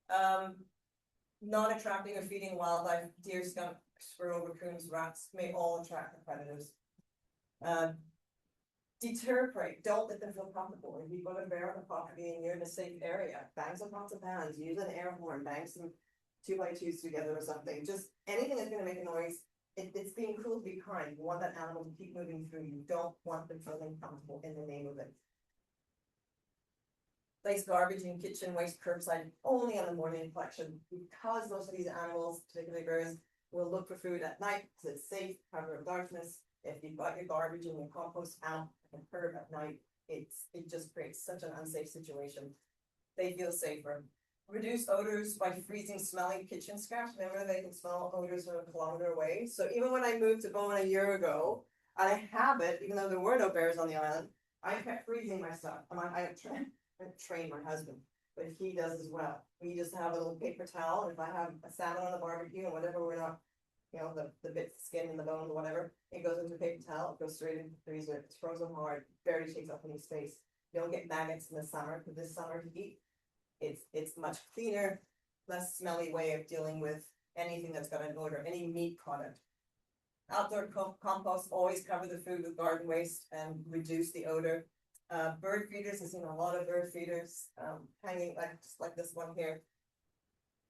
Not attracting or feeding wildlife, deer, skunk, squirrel, raccoons, rats may all attract the predators. Deter prey, don't let them feel comfortable. If you've got a bear on the property and you're in a safe area, bang some pots of pans, use an air horn, bang some 2x2s together or something. Just anything that's gonna make a noise. It's being cruel to be kind. You want that animal to keep moving through. You don't want them feeling comfortable in the name of it. Place garbage in kitchen waste curbside only on the morning collection, because most of these animals, particularly bears, will look for food at night because it's safe, cover of darkness. If you've got your garbage and your compost out and curb at night, it just creates such an unsafe situation. They feel safer. Reduce odors by freezing smelly kitchen scraps. Remember, they can smell odors from a kilometer away. So even when I moved to Bowen a year ago, I have it, even though there were no bears on the island, I kept freezing my stuff. I train my husband, but he does as well. We just have a little paper towel, and if I have a salmon on the barbecue and whatever, we're not, you know, the bits, skin and the bone, whatever, it goes into a paper towel, it goes straight into the freezer. It's frozen hard, barely takes up any space. You don't get maggots in the summer, because this summer heat, it's much cleaner, less smelly way of dealing with anything that's got an odor, any meat product. Outdoor compost, always cover the food with garden waste and reduce the odor. Bird feeders, I've seen a lot of bird feeders hanging just like this one here,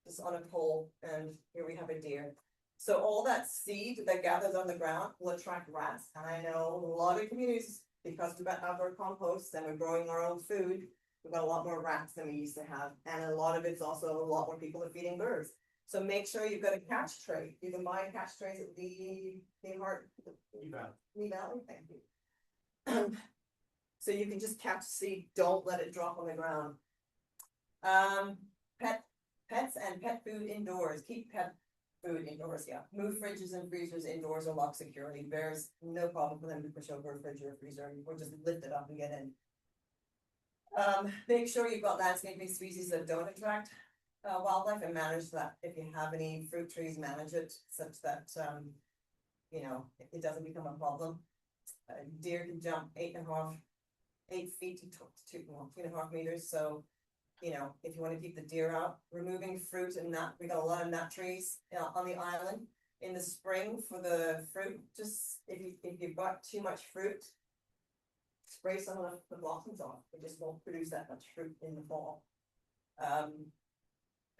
just on a pole, and here we have a deer. So all that seed that gathers on the ground will attract rats, and I know a lot of communities, because we've got outdoor compost and we're growing our own food, we've got a lot more rats than we used to have, and a lot of it's also a lot more people are feeding birds. So make sure you've got a catch tray. You can buy catch trays at the Lee Valley, thank you. So you can just catch seed, don't let it drop on the ground. Pets and pet food indoors, keep pet food indoors, yeah. Move fridges and freezers indoors or lock securely. There's no problem for them to push over a fridge or a freezer, or just lift it up and get in. Make sure you've got landscaping species that don't attract wildlife, and manage that. If you have any fruit trees, manage it such that, you know, it doesn't become a problem. Deer can jump 8 feet to 2.5 meters. So, you know, if you want to keep the deer out, removing fruit and nut, we got a lot of nut trees on the island. In the spring for the fruit, just if you've got too much fruit, spray some of the blossoms off. It just won't produce that much fruit in the fall.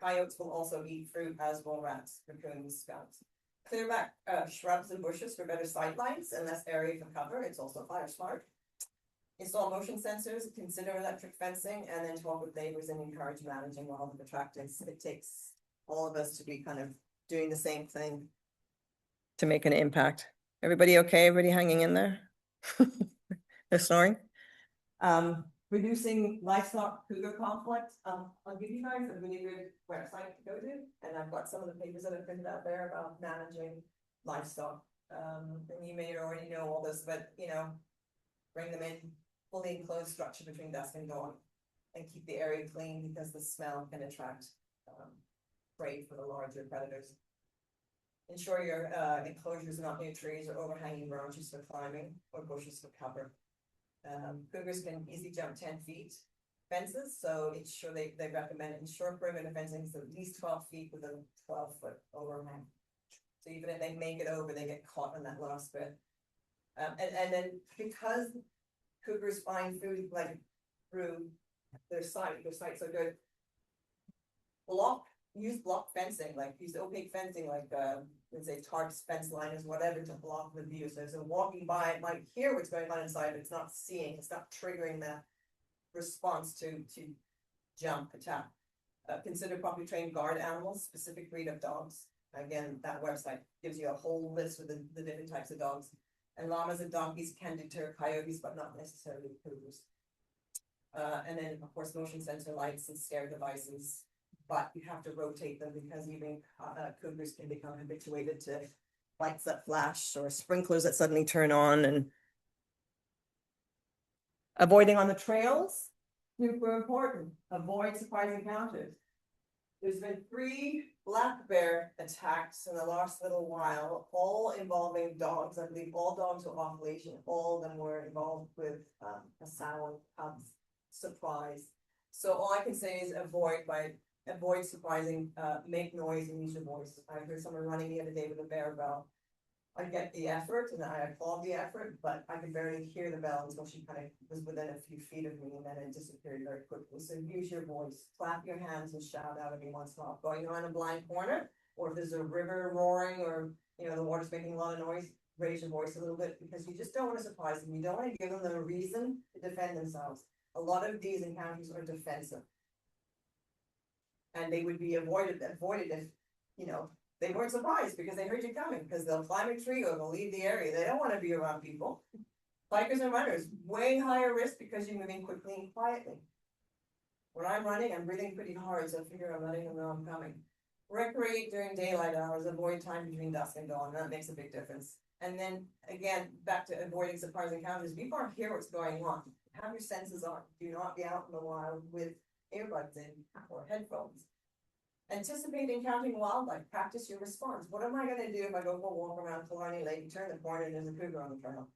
Coyotes will also eat fruit, as will rats, raccoons, skunks. Clear back shrubs and bushes for better sight lines and less area for cover. It's also fire smart. Install motion sensors, consider electric fencing, and then talk with neighbors and encourage managing wildlife attractants. It takes all of us to be kind of doing the same thing to make an impact. Everybody okay? Everybody hanging in there? They're snoring. Reducing livestock cougar conflict. I'll give you guys a really good website to go to, and I've got some of the papers that are printed out there about managing livestock. And you may already know all this, but you know, bring them in, fully enclosed structure between dusk and dawn, and keep the area clean, because the smell can attract prey for the larger predators. Ensure your enclosures are not near trees or overhanging branches for climbing or bushes for cover. Cougars can easily jump 10 feet fences, so ensure they recommend ensure perimeter fencing is at least 12 feet with a 12-foot overhang. So even if they make it over, they get caught on that last bit. And then because cougars find food like through their sights are good. Use block fencing, like use opaque fencing, like let's say tarps, fence liners, whatever, to block the view. So walking by, it might hear what's going on inside, but it's not seeing, it's not triggering that response to jump, attack. Consider properly trained guard animals, specific breed of dogs. Again, that website gives you a whole list with the different types of dogs. And llamas and donkeys can deter coyotes, but not necessarily cougars. And then, of course, motion sensor lights and scare devices. but you have to rotate them because even cougars can become habituated to lights that flash or sprinklers that suddenly turn on and avoiding on the trails, super important. Avoid surprise encounters. There's been 3 black bear attacks in the last little while, all involving dogs. I believe all dogs were off leash and all of them were involved with a sound surprise. So all I can say is avoid surprising, make noise and use your voice. I heard someone running the other day with a bear bell. I get the effort and I applaud the effort, but I could barely hear the bell until she kind of was within a few feet of me and then it disappeared very quickly. So use your voice, clap your hands and shout out every once in a while. Going around a blind corner, or if there's a river roaring or, you know, the water's making a lot of noise, raise your voice a little bit because you just don't want to surprise them. You don't want to give them a reason to defend themselves. A lot of these encounters are defensive. And they would be avoided if, you know, they weren't surprised because they heard you coming, because they'll climb a tree or they'll leave the area. They don't want to be around people. Bikers and runners, way higher risk because you're moving quickly and quietly. When I'm running, I'm breathing pretty hard, so I figure I'm letting them know I'm coming. Recreate during daylight hours, avoid time between dusk and dawn, that makes a big difference. And then, again, back to avoiding surprise encounters, be more hear what's going on. Have your senses on. Do not be out in the wild with earbuds in or headphones. Anticipate encountering wildlife, practice your response. What am I gonna do if I go for a walk around Killarney Lake, you turn the corner and there's a cougar on the trail?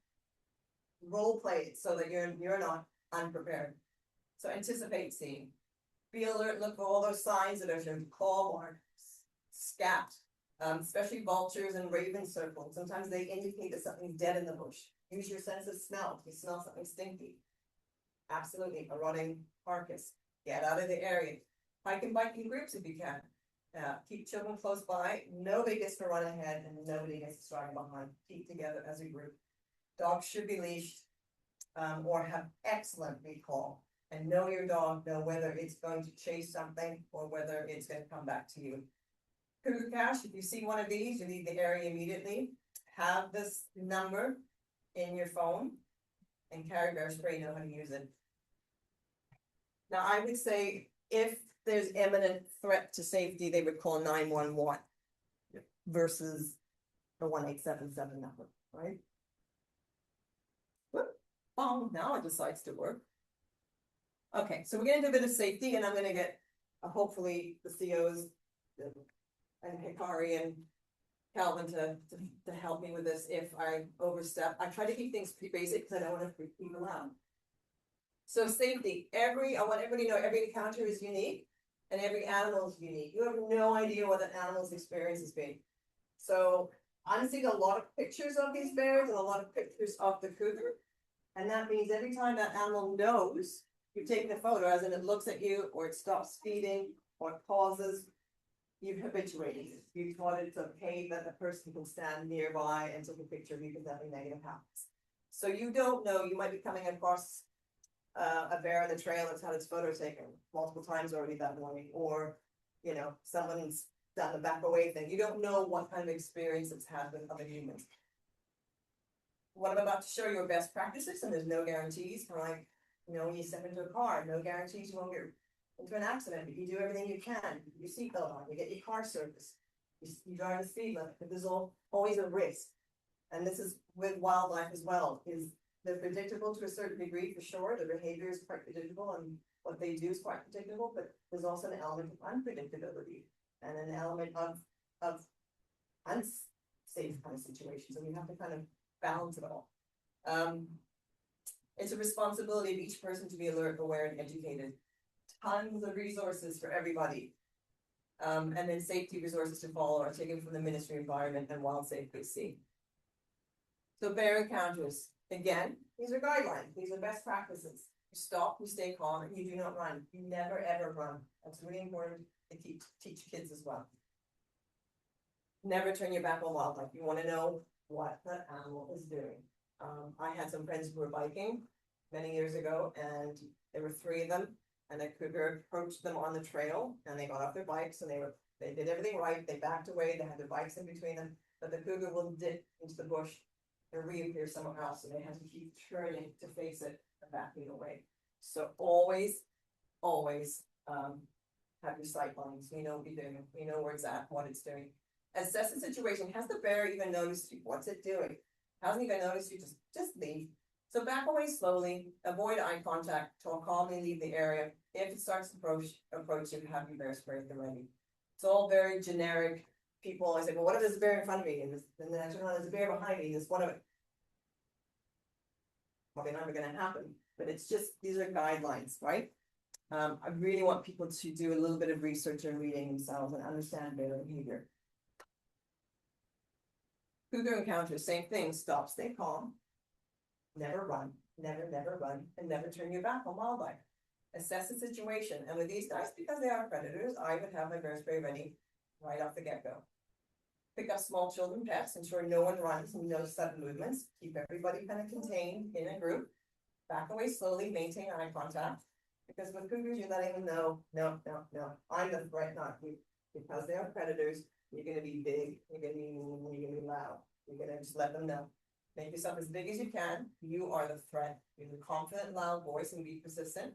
Role play it so that you're not unprepared. So anticipate seeing. Be alert, look for all those signs that are your claw marks, scat, especially vultures and raven circles. Sometimes they indicate that something's dead in the bush. Use your sense of smell. If you smell something stinky. Absolutely, a rotting carcass. Get out of the area. Hike and bike in groups if you can. Keep children close by. Nobody gets to run ahead and nobody gets to stride behind. Keep together as a group. Dogs should be leashed or have excellent recall. And know your dog, know whether it's going to chase something or whether it's going to come back to you. Cougar Cash, if you see one of these, you leave the area immediately. Have this number in your phone and carry bear spray, know how to use it. Now, I would say if there's imminent threat to safety, they would call 911 versus the 1877 number, right? Whoop. Oh, now it decides to work. Okay, so we're gonna do a bit of safety and I'm gonna get hopefully the COs and Hikari and Calvin to help me with this if I overstep. I try to keep things pretty basic because I don't want to freak people out. So safety, I want everybody to know every encounter is unique and every animal is unique. You have no idea what an animal's experience has been. So I'm seeing a lot of pictures of these bears and a lot of pictures of the cougar. And that means every time that animal knows you're taking a photo, as in it looks at you or it stops feeding or it pauses, you've habituated it. You've taught it it's okay that the person can stand nearby and take a picture of you because nothing negative happens. So you don't know, you might be coming across a bear on the trail that's had its photo taken multiple times already that morning, or you know, someone's done the back away thing. You don't know what kind of experience it's had with other humans. What I'm about to show you are best practices, and there's no guarantees. For like, you know, when you step into a car, no guarantees you won't get into an accident, but you do everything you can. You seatbelt on, you get your car serviced, you drive the speed limit, but there's always a risk. And this is with wildlife as well, is they're predictable to a certain degree for sure. The behavior is quite predictable and what they do is quite predictable, but there's also an element of unpredictability and an element of unsafe kind of situations. So we have to kind of balance it all. It's a responsibility of each person to be alert, aware, and educated. Tons of resources for everybody. And then safety resources to follow are taken from the Ministry of Environment and Wildlife BC. So bear encounters. Again, these are guidelines. These are best practices. You stop, you stay calm, and you do not run. You never ever run. That's really important to teach kids as well. Never turn your back on wildlife. You want to know what that animal is doing. I had some friends who were biking many years ago, and there were 3 of them, and a cougar approached them on the trail, and they got off their bikes, and they did everything right. They backed away. They had their bikes in between them, but the cougar will dip into the bush and reappear somewhere else, and they had to keep turning to face it and backing away. So always have your sight lines, we know what you're doing, we know where it's at, what it's doing. Assess the situation, has the bear even noticed you, what's it doing? Hasn't even noticed you, just leave. So back away slowly, avoid eye contact, talk calmly, leave the area. If it starts to approach you, have your bear spray at the ready. It's all very generic. People always say, well, what if there's a bear in front of me? And then I turn around, there's a bear behind me, there's one of it. Probably never gonna happen, but it's just, these are guidelines, right? I really want people to do a little bit of research and reading themselves and understand bear behavior. Cougar encounters, same thing, stop, stay calm. Never run, never run, and never turn your back on wildlife. Assess the situation, and with these guys, because they are predators, I would have my bear spray ready right off the get-go. Pick up small children, pets, ensure no one runs and no sudden movements, keep everybody kind of contained in a group. Back away slowly, maintain eye contact, because with cougars, you're letting them know, no, I'm the threat, not you. Because they are predators, you're gonna be big, you're gonna be mean, you're gonna be loud, you're gonna just let them know. Make yourself as big as you can, you are the threat, you're the confident, loud voice, and be persistent.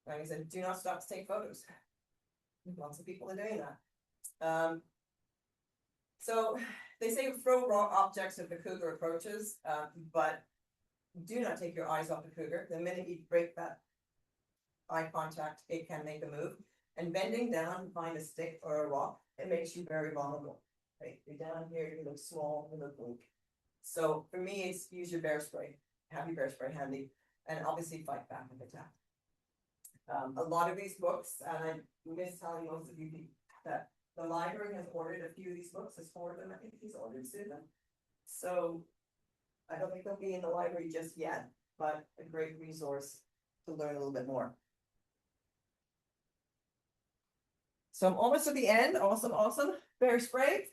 Like I said, do not stop to take photos. Lots of people are doing that. So they say throw raw objects if the cougar approaches, but do not take your eyes off the cougar. The minute you break that eye contact, it can make a move. And bending down to find a stick or a rock, it makes you very vulnerable. Right? You're down here, you look small, you look weak. So for me, it's use your bear spray, have your bear spray handy, and obviously fight back if attacked. A lot of these books, and I miss telling most of you that the library has ordered a few of these books. There's 4 of them, I think he's ordered Susan. So I don't think they'll be in the library just yet, but a great resource to learn a little bit more. So I'm almost at the end. Awesome. Bear spray.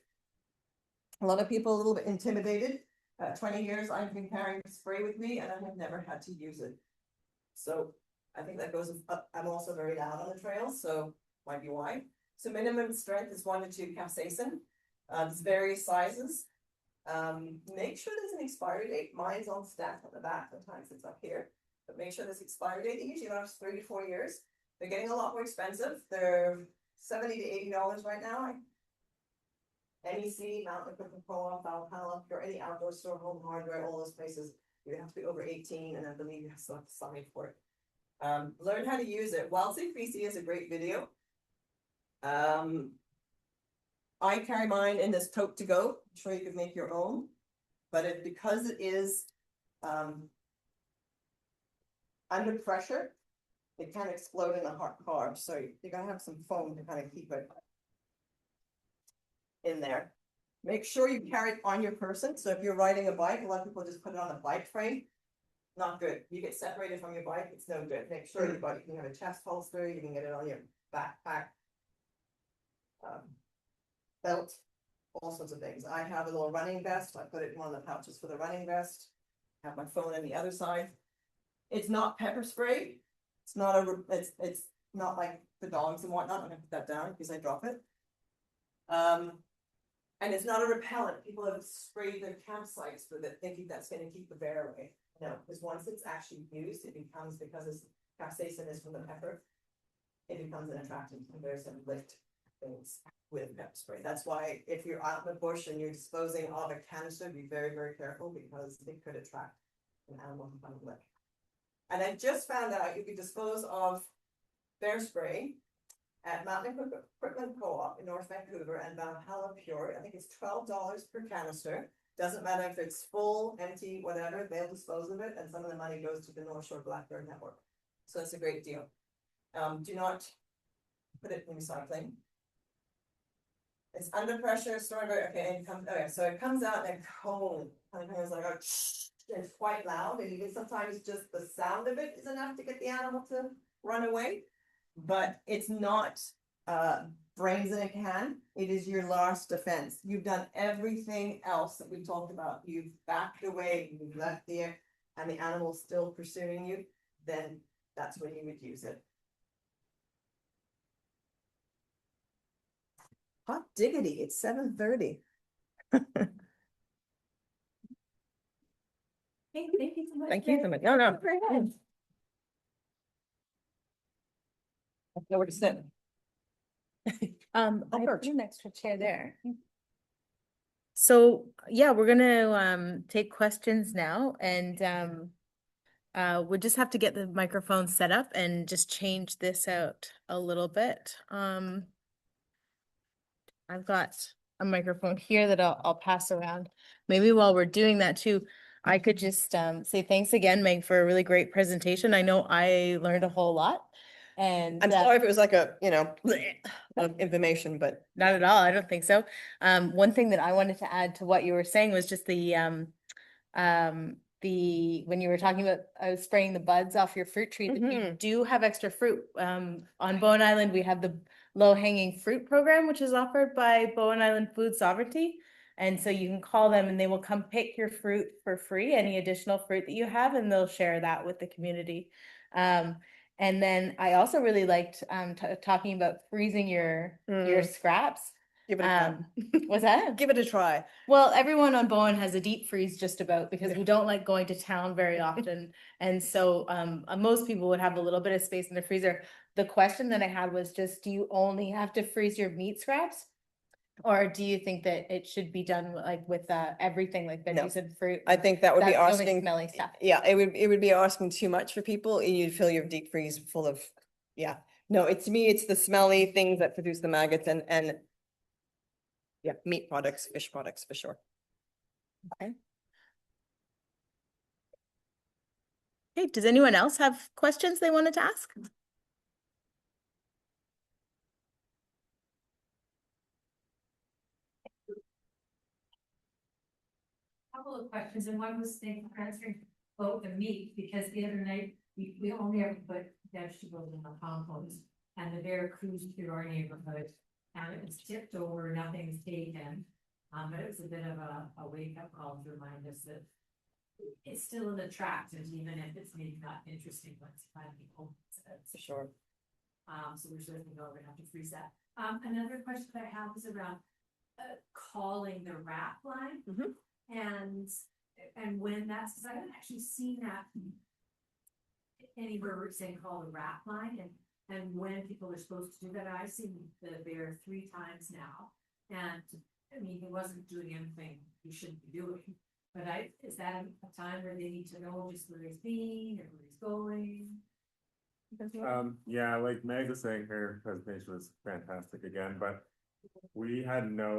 A lot of people a little bit intimidated. 20 years I've been carrying spray with me and I have never had to use it. So I think that goes up. I'm also very loud on the trail, so might be why. So minimum strength is 1 to 2 capsaicin. There's various sizes. Make sure there's an expiry date. Mine's on stack on the back. Sometimes it's up here, but make sure there's expiry date. They usually last 3 to 4 years. They're getting a lot more expensive. They're $70 to $80 right now. NEC, Mountain Equipment Co-op, Valhalla, or any outdoor store, Home Hardware, all those places, you have to be over 18, and I believe you have to sign for it. Learn how to use it. Wild Safe BC is a great video. I carry mine in this tote to go. I'm sure you could make your own, but because it is under pressure, it can explode in a hot car. So you gotta have some foam to kind of keep it in there. Make sure you carry it on your person. So if you're riding a bike, a lot of people just put it on a bike frame. Not good. You get separated from your bike, it's no good. Make sure you can have a chest holster, you can get it on your backpack, belt, all sorts of things. I have a little running vest. I put it in one of the pouches for the running vest. Have my phone on the other side. It's not pepper spray. It's not it's not like the dogs and whatnot. I'm gonna put that down because I drop it. And it's not a repellent. People have sprayed their campsites with it, thinking that's going to keep the bear away. No, because once it's actually used, it becomes, because it's capsaicin is from the pepper, it becomes an attractant. And bears have licked things with pepper spray. That's why if you're out in the bush and you're disposing of a canister, be very, very careful because it could attract an animal to come and lick. And I just found out you could dispose of bear spray at Mountain Equipment Co-op in North Vancouver and Valhalla Pure. I think it's $12 per canister. Doesn't matter if it's full, empty, whatever, they'll dispose of it, and some of the money goes to the North Shore Blackbird Network. So it's a great deal. Do not put it in recycling. It's under pressure, stored, okay, and it comes, okay, so it comes out and cold. And it's like, it's quite loud, and even sometimes just the sound of it is enough to get the animal to run away. But it's not brains in a can. It is your last defense. You've done everything else that we talked about. You've backed away, you've left there, and the animal's still pursuing you. Then that's when you would use it. Hot diggity! It's 7:30. Hey, thank you so much. Thank you so much. No. I know where to sit. I put George. an extra chair there. So, yeah, we're gonna take questions now and we just have to get the microphone set up and just change this out a little bit. I've got a microphone here that I'll pass around. Maybe while we're doing that too, I could just say thanks again, Meg, for a really great presentation. I know I learned a whole lot. And I'm sorry if it was like a, bleh of information, but not at all. I don't think so. One thing that I wanted to add to what you were saying was just when you were talking about spraying the buds off your fruit trees. If you Mhm. do have extra fruit, on Bowen Island, we have the low hanging fruit program, which is offered by Bowen Island Food Sovereignty. And so you can call them and they will come pick your fruit for free, any additional fruit that you have, and they'll share that with the community. And then I also really liked talking about freezing your scraps. give it a try. Was that? Give it a try. Well, everyone on Bowen has a deep freeze just about because we don't like going to town very often. And so most people would have a little bit of space in the freezer. The question that I had was just, do you only have to freeze your meat scraps? Or do you think that it should be done like with everything like No. veggies and fruit? I think that would be That's the only asking, smelly stuff. yeah, it would be asking too much for people. You'd fill your deep freeze full of, yeah. No, to me, it's the smelly things that produce the maggots and yeah, meat products, fish products for sure. Okay, does anyone else have questions they wanted to ask? Couple of questions, and one was answering both the meat, because the other night, we only ever put vegetables in the compost, and the bear cruised through our neighborhood, and it was tipped over, nothing's taken. But it was a bit of a wake-up call to remind us that it's still an attractant, even if it's maybe not interesting once you find people. For sure. So we're certainly going to have to freeze that. Another question that I have is around calling the RAP line. Mhm. And when that's, because I haven't actually seen that anywhere where it's saying call the RAP line and when people are supposed to do that. I've seen the bear 3 times now. And I mean, he wasn't doing anything he shouldn't be doing. But is that a time where they need to know just where he's being or where he's going? Yeah, like Meg was saying, her presentation was fantastic again, but we had no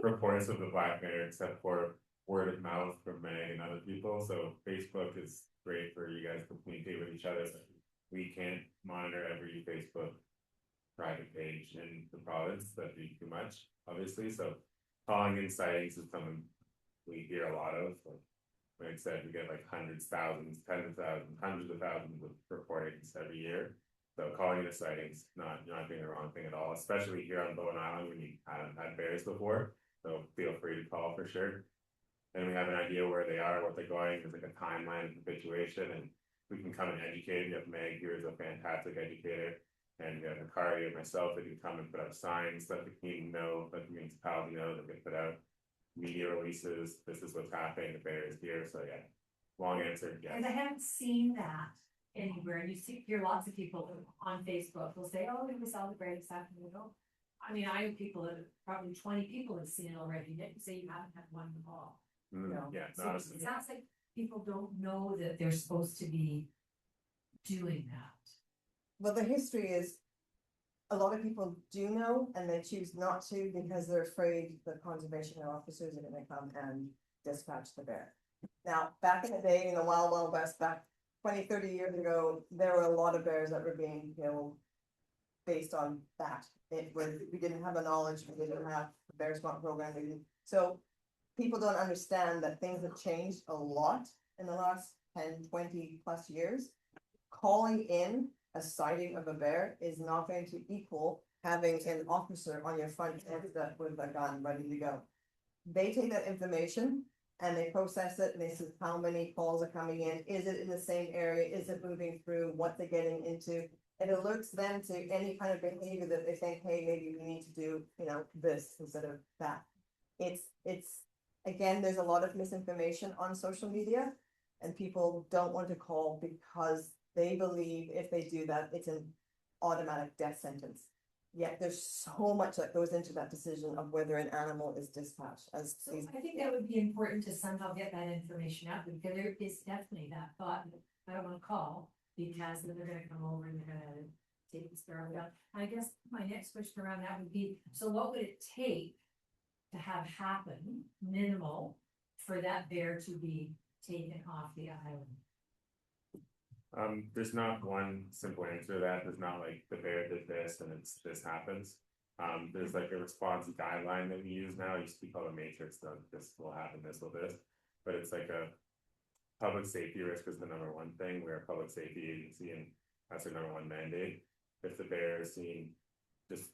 reports of the Black Bear except for word of mouth from Meg and other people. So Facebook is great for you guys to communicate with each other. We can't monitor every Facebook private page in the province. That'd be too much, obviously. So calling in sightings is something we hear a lot of. Like I said, we get like hundreds, thousands, tens of thousands, hundreds of thousands of reportings every year. So calling in a sightings, not doing the wrong thing at all, especially here on Bowen Island when you haven't had bears before. So feel free to call for sure. And we have an idea where they are, what they're going. There's like a timeline of habituation, and we can come and educate. We have Meg here is a fantastic educator, and we have Akari and myself that can come and put up signs, let the community know, let the municipality know that we put out media releases. This is what's happening. The bear is here. So yeah, long answer. Yes. And I haven't seen that anywhere. And you hear lots of people on Facebook will say, "Oh, we saw the bear this afternoon." I mean, I have people that probably 20 people have seen it already. Yet you say you haven't had one call. Yeah, So no, it sounds like people don't know that they're supposed to be doing that. Well, the history is, a lot of people do know and they choose not to because they're afraid the conservation officers are gonna come and dispatch the bear. Now, back in the day, in the Wild West, back 20, 30 years ago, there were a lot of bears that were being killed based on that. We didn't have the knowledge, we didn't have the bear spot program, so people don't understand that things have changed a lot in the last 10, 20 plus years. Calling in a sighting of a bear is not going to equal having an officer on your front doorstep with a gun ready to go. They take that information and they process it and they say how many calls are coming in, is it in the same area, is it moving through, what they're getting into. It alerts them to any kind of behavior that they think, hey, maybe we need to do, this instead of that. It's again, there's a lot of misinformation on social media and people don't want to call because they believe if they do that, it's an automatic death sentence. Yet there's so much that goes into that decision of whether an animal is dispatched as. So I think that would be important to somehow get that information out, because there is definitely that thought, that I don't wanna call, because then they're gonna come over and they're gonna take the sparrow down. I guess my next question around that would be, so what would it take to have happen, minimal, for that bear to be taken off the island? There's not one simple answer to that. There's not like the bear did this and this happens. There's like a response guideline that we use now. It used to be called a matrix, though, this will happen, this will this. But it's like a public safety risk is the number one thing. We're a public safety agency and that's our number one mandate. If the bear is seen, just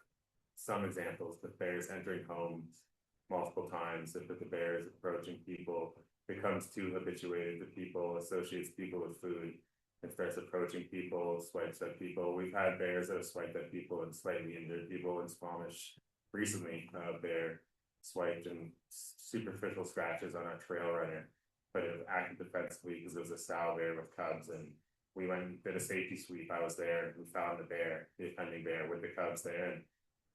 some examples, the bear is entering homes multiple times, if the bear is approaching people, becomes too habituated to people, associates people with food, it starts approaching people, swipes at people. We've had bears that have swiped at people and slightly injured people in Squamish recently. Bear swiped and superficial scratches on our trail runner, but it acted defensively because it was a sow bear with cubs, and we went and did a safety sweep. I was there. We found the bear, the offending bear with the cubs there, and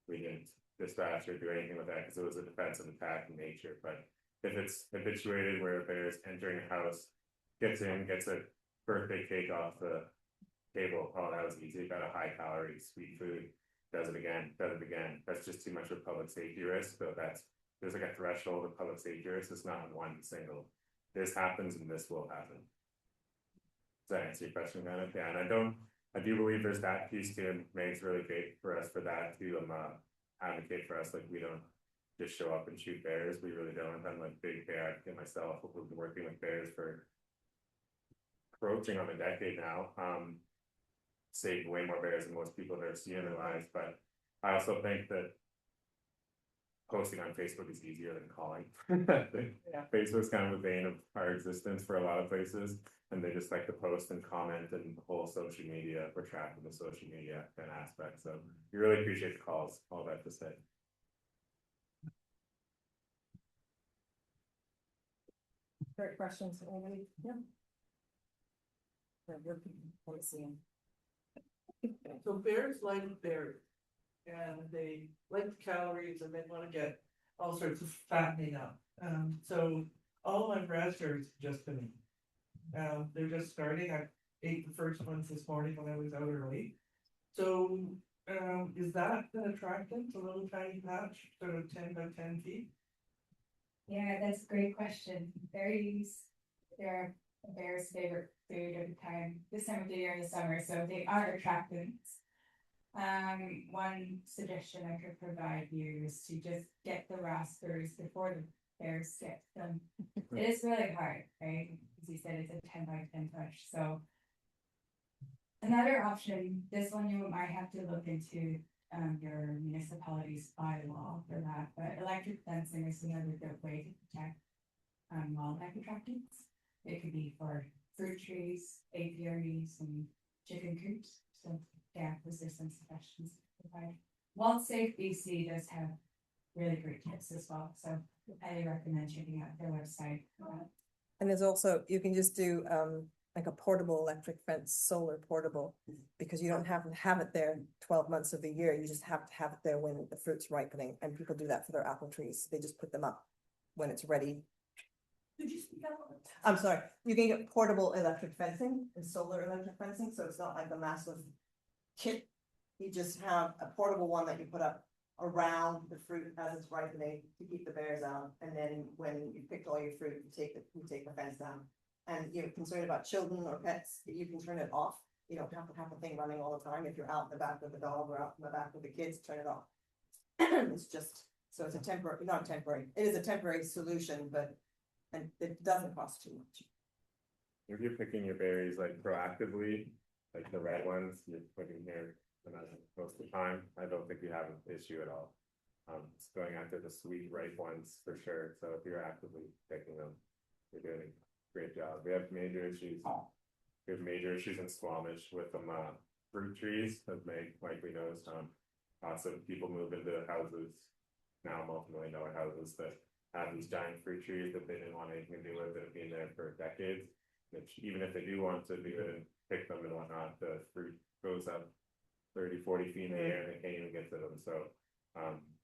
we didn't dispatch or do anything with that because it was a defensive attack in nature. But if it's habituated where a bear is entering a house, gets in, gets a birthday cake off the table, oh, that was easy, got a high calorie, sweet food, does it again, that's just too much of a public safety risk. So there's like a threshold of public safety risk. It's not one single, this happens and this will happen. Does that answer your question, Anna? Yeah, and I do believe there's that piece too, and Meg's really great for us for that to advocate for us. Like, we don't just show up and shoot bears, we really don't. I'm like big bear advocate myself. We've been working with bears for approaching on a decade now. Saved way more bears than most people have ever seen in their lives, but I also think that posting on Facebook is easier than calling. Facebook's kind of a vein of our existence for a lot of places, and they just like to post and comment, and the whole social media, we're trapped in the social media kind of aspect. So we really appreciate the calls, all that to say. Great questions, anybody? Yeah. Let's see. So bears like berries, and they like the calories and they wanna get all sorts of fattening up. So all my raspberries have just been eaten. They're just starting. I ate the first ones this morning when I was out early. So, is that an attractant, a little tiny patch, sort of 10 by 10 feet? Yeah, that's a great question. Berries, they're a bear's favorite food of the time, this time of the year in the summer, so they are attractants. One suggestion I could provide you is to just get the raspberries before the bears get them. It is really hard, right? As you said, it's a 10 by 10 push, so. Another option, this one you might have to look into your municipality's bylaw for that, but electric fencing is another good way to protect wildlife attractants. It could be for fruit trees, apiaries, and chicken coops, so damp resistant suggestions to provide. WildSafe BC does have really great tips as well, so I highly recommend checking out their website. And there's also, you can just do like a portable electric fence, solar portable, because you don't have to have it there 12 months of the year. You just have to have it there when the fruit's ripening, and people do that for their apple trees. They just put them up when it's ready. Could you speak up? I'm sorry, you can get portable electric fencing and solar electric fencing, so it's not like a massive kit. You just have a portable one that you put up around the fruit as it's ripening to keep the bears out, and then when you picked all your fruit, you take the fence down. And you're concerned about children or pets, you can turn it off. You don't have to have the thing running all the time. If you're out in the back with the dog or out in the back with the kids, turn it off. It's just, so it's a temporary, not temporary, it is a temporary solution, but, and it doesn't cost too much. If you're picking your berries like proactively, like the red ones, you're putting here most of the time, I don't think you have an issue at all. It's going after the sweet ripe ones for sure. So if you're actively picking them, you're doing a great job. We have major issues. We have major issues in Squamish with them fruit trees, as Meg likely knows. Lots of people move into houses now, multi-million-dollar houses that have these giant fruit trees that they didn't want anything to do with, that have been there for decades. which even if they do want to do it and pick them and whatnot, the fruit goes up 30, 40 feet in the air and they can't even get to them, so.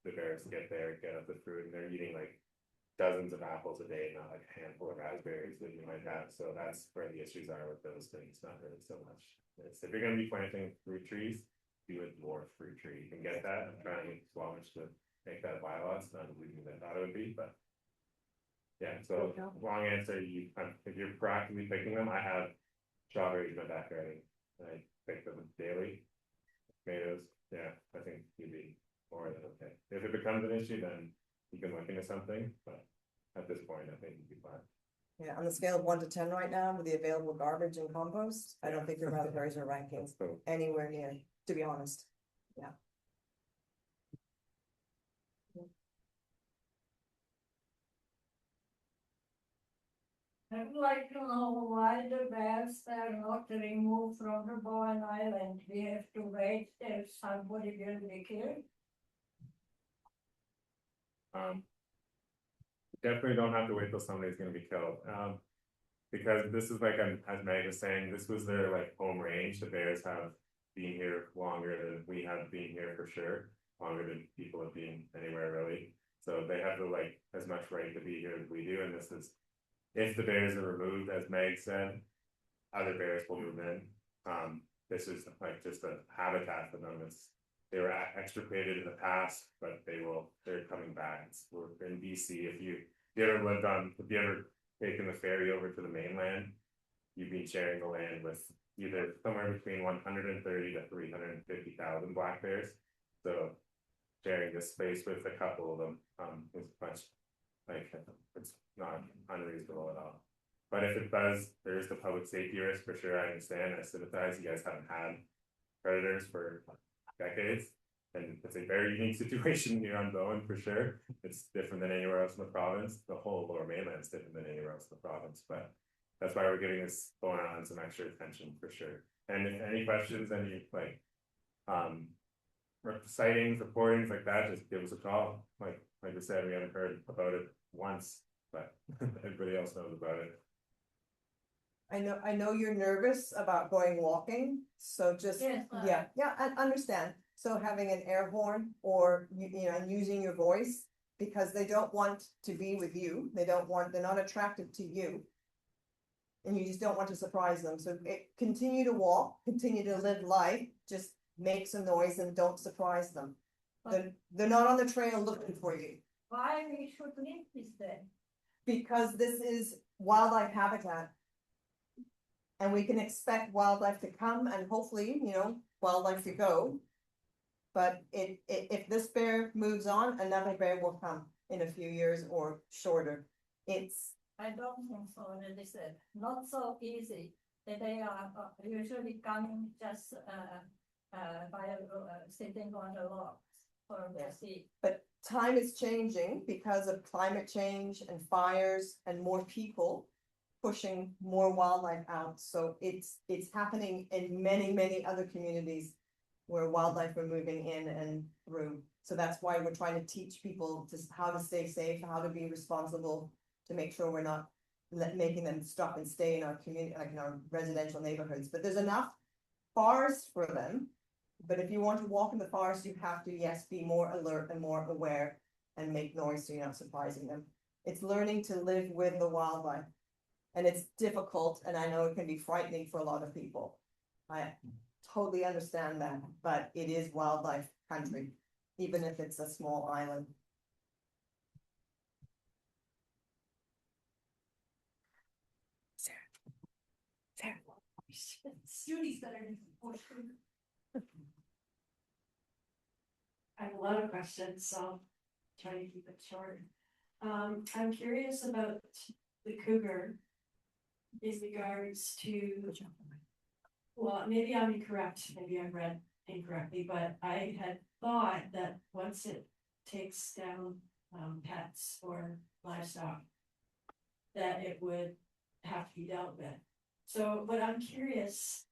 The bears get there, get at the fruit, and they're eating like dozens of apples a day, not like a handful of raspberries that you might have, so that's where the issues are with those things, not really so much. It's, if you're gonna be planting fruit trees, do a dwarf fruit tree, you can get that, I'm trying to get Squamish to make that bylaw, it's not as easy as I thought it would be, but. Yeah, so long answer, if you're proactively picking them, I have strawberries in my backyard, and I pick them daily. Tomatoes, yeah, I think you'd be more than okay. If it becomes an issue, then you can look into something, but at this point, I think you'd be fine. Yeah, on the scale of 1 to 10 right now, with the available garbage and compost, I don't think your raspberries are ranking So, anywhere near, to be honest. I would like to know why the bears are not removed from the Bowen Island. We have to wait till somebody will be killed. Definitely don't have to wait till somebody's gonna be killed, because this is like, as Meg was saying, this was their like home range, the bears have been here longer than we have been here for sure, longer than people have been anywhere really, so they have the like as much right to be here as we do, and this is, if the bears are removed, as Meg said, other bears will move in, this is like just a habitat for them, they were extirpated in the past, but they're coming back. We're in BC. If you ever taken the ferry over to the mainland, you've been sharing the land with either somewhere between 130 to 350,000 black bears. So sharing this space with a couple of them is much like, it's not unreasonable at all. But if it does, there is the public safety risk for sure. I understand. I sympathize. You guys haven't had predators for decades, and it's a very unique situation here on Bowen for sure. It's different than anywhere else in the province. The whole lower mainland is different than anywhere else in the province, but that's why we're giving this Bowen Island some extra attention for sure. And if any questions, any like sightings, reportings like that, just give us a call. Like I said, we haven't heard about it once, but everybody else knows about it. I know you're nervous about going walking, so just, Yes, yeah, I understand. So having an air horn or, you know, using your voice, because they don't want to be with you, they're not attracted to you. And you just don't want to surprise them, so continue to walk, continue to live life, just make some noise and don't surprise them. They're not on the trail looking for you. Why we should leave this then? Because this is wildlife habitat. And we can expect wildlife to come and hopefully, you know, wildlife to go. But if this bear moves on, another bear will come in a few years or shorter. I don't think so, that is not so easy. That they are usually coming just by sitting on the logs for the sea. But time is changing because of climate change and fires and more people pushing more wildlife out. So it's happening in many other communities where wildlife are moving in and through. So that's why we're trying to teach people how to stay safe, how to be responsible, to make sure we're not making them stop and stay in our community, like in our residential neighborhoods. But there's enough forest for them. But if you want to walk in the forest, you have to, yes, be more alert and more aware and make noise so you're not surprising them. It's learning to live with the wildlife. And it's difficult, and I know it can be frightening for a lot of people. I totally understand that, but it is wildlife country, even if it's a small island. Sarah. Judy's better than I have a lot of questions, so I'll try to keep it short. I'm curious about the cougar in regards to, well, maybe I'm incorrect, maybe I read incorrectly, but I had thought that once it takes down pets or livestock, that it would have to be dealt with. So, but I'm curious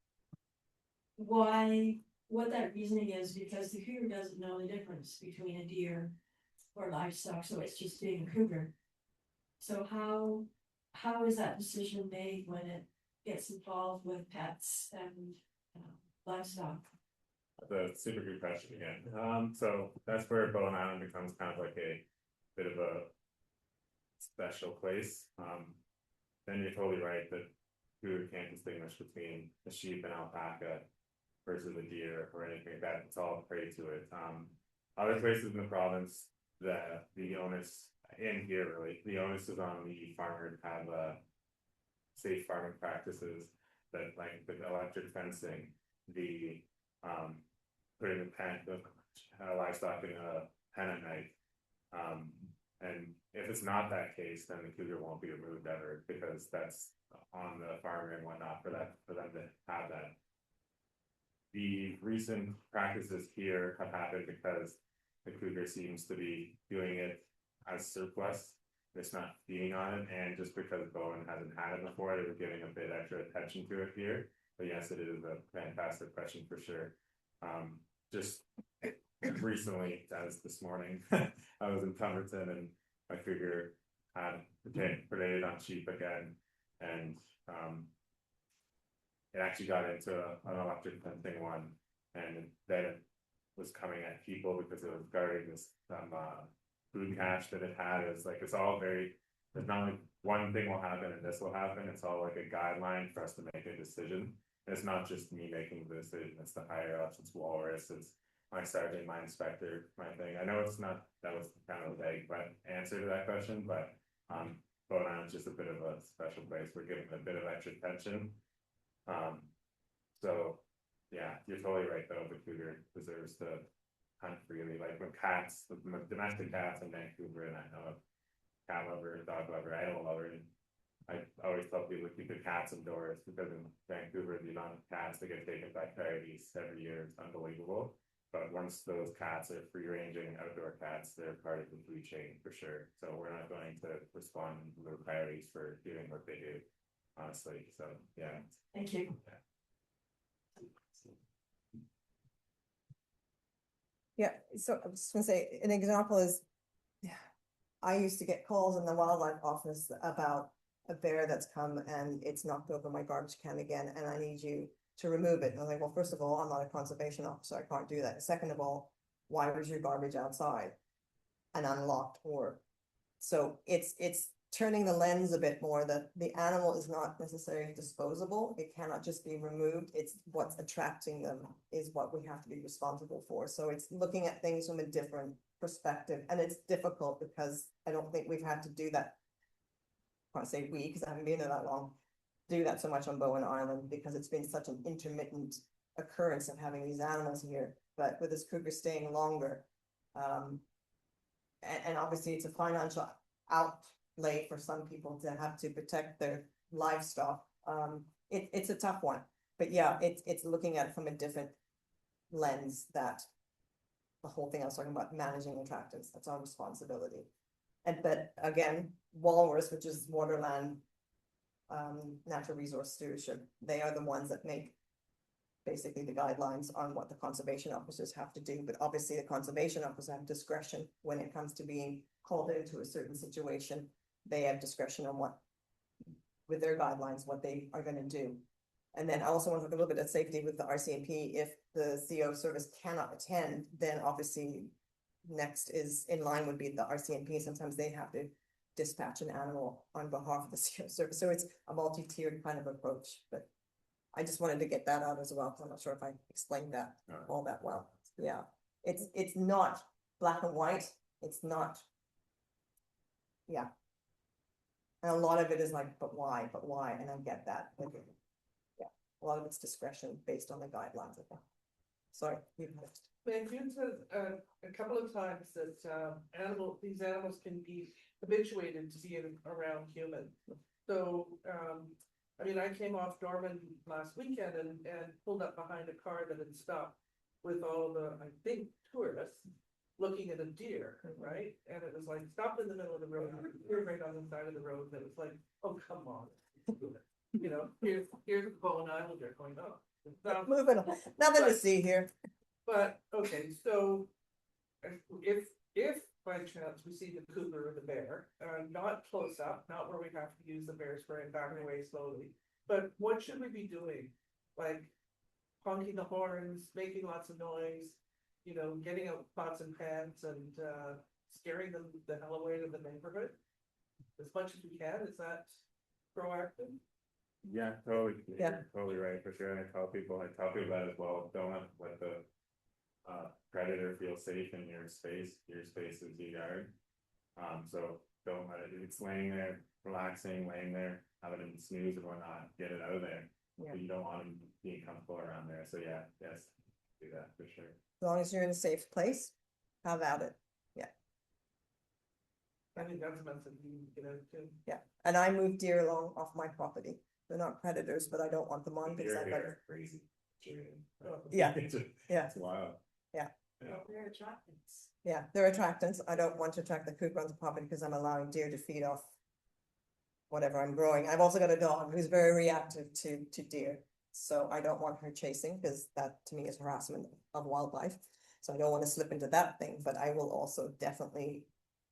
what that reasoning is, because the cougar doesn't know the difference between a deer or livestock, so it's just being a cougar. So how is that decision made when it gets involved with pets and livestock? That's a super good question again. So that's where Bowen Island becomes kind of like a bit of a special place. Then you're totally right that who can't distinguish between a sheep and alpaca versus a deer or anything like that. It's all prey to it. Other places in the province, the onus in here really, the onus is on the farmer to have safe farming practices that like the electric fencing, the putting the pen the livestock in a pen at night. And if it's not that case, then the cougar won't be removed ever because that's on the farmer and whatnot for them to have that. The recent practices here have happened because the cougar seems to be doing it as surplus. It's not feeding on it, and just because Bowen hasn't had it before, they were giving a bit extra attention to it here. But yes, it is a fantastic question for sure. Just recently, as this morning, I was in Pemberton and my cougar had predated on sheep again, and it actually got into an electric fencing one, and then it was coming at people because it was guarding this food cache that it had. It's like it's all very. There's not like one thing will happen and this will happen. It's all like a guideline for us to make a decision. And it's not just me making the decision. It's the higher ups. It's Walrus. It's my sergeant, my inspector, my thing. I know it's not. That was kind of a vague answer to that question, but Bowen Island's just a bit of a special place. We're giving a bit of extra attention. So yeah, you're totally right though. The cougar deserves to hunt freely. Like when cats, the domestic cats in Vancouver, and I know a cat lover, dog lover, animal lover, and I always tell people keep your cats indoors because in Vancouver the amount of cats that get taken by coyotes every year is unbelievable. But once those cats are free ranging outdoor cats, they're part of the food chain for sure. So we're not going to respond to the coyotes for doing what they do, honestly. So yeah. Thank you. Yeah, so I was just gonna say, an example is, I used to get calls in the wildlife office about a bear that's come and it's knocked over my garbage can again, and I need you to remove it. And I was like, well, first of all, I'm not a conservation officer, I can't do that. Second of all, why was your garbage outside and unlocked? Or, so it's turning the lens a bit more that the animal is not necessarily disposable. It cannot just be removed. It's what's attracting them is what we have to be responsible for. So it's looking at things from a different perspective, and it's difficult because I don't think we've had to do that. I can't say we, because I haven't been there that long, do that so much on Bowen Island because it's been such an intermittent occurrence of having these animals here. But with this cougar staying longer, and obviously it's a financial outlay for some people to have to protect their livestock. It's a tough one, but yeah, it's looking at it from a different lens, that the whole thing I was talking about, managing attractants, that's our responsibility. And but again, Walrus, which is Waterland Natural Resource Stewardship, they are the ones that make basically the guidelines on what the conservation officers have to do. But obviously the conservation officers have discretion when it comes to being called into a certain situation. They have discretion on what, with their guidelines, what they are going to do. And then I also want to talk a little bit of safety with the RCMP. If the CO service cannot attend, then obviously next is in line would be the RCMP. Sometimes they have to dispatch an animal on behalf of the CO service. So it's a multi-tiered kind of approach, but I just wanted to get that out as well, because I'm not sure if I explained that all that well. Yeah, it's not black and white. It's not. Yeah. And a lot of it is like, but why? And I get that. But yeah, a lot of it's discretion based on the guidelines of that. Sorry, you've missed. But you said a couple of times that these animals can be habituated to being around humans. So I mean, I came off Norman last weekend and pulled up behind a car that had stopped with all the, I think, tourists looking at a deer, right? And it was like stopped in the middle of the road, deer right on the side of the road. That was like, oh, come on. You know, here's the Bowen Islander going, oh. Moving on. Nothing to see here. But, okay, so if by chance we see the cougar or the bear, not close up, not where we have to use the bear spray and back away slowly, but what should we be doing? Like honking the horns, making lots of noise, you know, getting out pots and pans and scaring them the hell away to the neighborhood? As much as we can, is that proactive? Yeah, totally, Yeah. you're totally right, for sure, and I tell people that as well, don't let the. Predator feel safe in your space is your yard. So don't let it, it's laying there, relaxing, laying there, having it snooze and whatnot, get it out of there. Yeah. But you don't want them being comfortable around there, so yeah, yes, do that for sure. As long as you're in a safe place, have at it. I think that's a message you get out too. Yeah, and I move deer along off my property. They're not predators, but I don't want them on because Deer I here better. are crazy. Yeah. It's just- Yeah. It's wild. Yeah. Yeah. They're attractants. Yeah, they're attractants. I don't want to attract the cougar on the property because I'm allowing deer to feed off whatever I'm growing. I've also got a dog who's very reactive to deer. So I don't want her chasing because that to me is harassment of wildlife. So I don't want to slip into that thing, but I will also definitely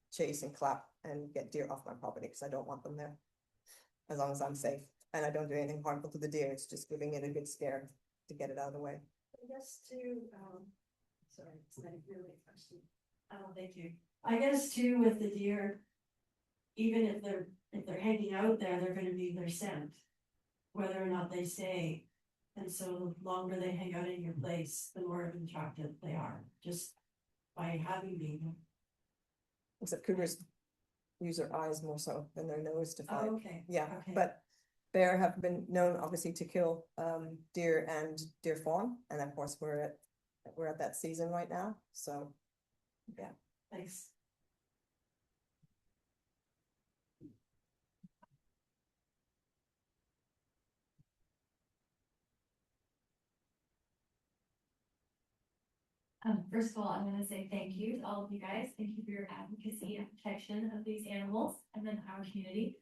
chase and clap and get deer off my property because I don't want them there. As long as I'm safe and I don't do anything harmful to the deer, it's just giving it a good scare to get it out of the way. I guess too, sorry, it's not really a question. Thank you. I guess too with the deer, even if they're hanging out there, they're gonna need their scent. Whether or not they stay. And so the longer they hang out in your place, the more attractive they are, just by having been. Except cougars use their eyes more so than their nose to find. Oh, okay. Yeah, Okay. but bear have been known obviously to kill deer and deer fawn, and of course we're at that season right now, so yeah. Thanks. First of all, I'm gonna say thank you to all of you guys. Thank you for your advocacy and protection of these animals and then our community.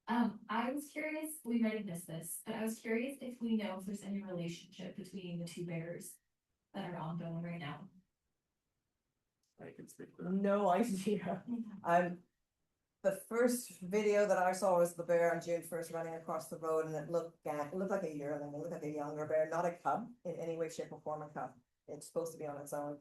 I was curious, we might have missed this, but I was curious if we know if there's any relationship between the two bears that are ongoing right now. I can speak to that. No idea. The first video that I saw was the bear on June 1st running across the road, and it looked like a yearling, it looked like a younger bear, not a cub in any way, shape or form. A cub. It's supposed to be on its own.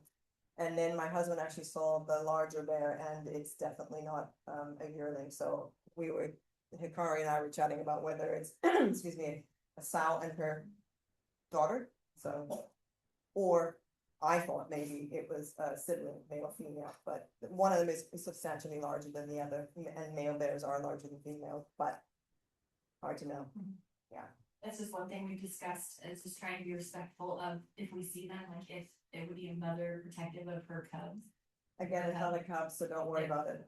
And then my husband actually saw the larger bear, and it's definitely not a yearling. So Hikari and I were chatting about whether it's excuse me, a sow and her daughter. So, or I thought maybe it was a sibling, male, female, but one of them is substantially larger than the other, and male bears are larger than female, but hard to know. That's just one thing we discussed, is just trying to be respectful of if we see them, like if it would be a mother protective of her cubs. Again, it's not a cub, so don't worry about it.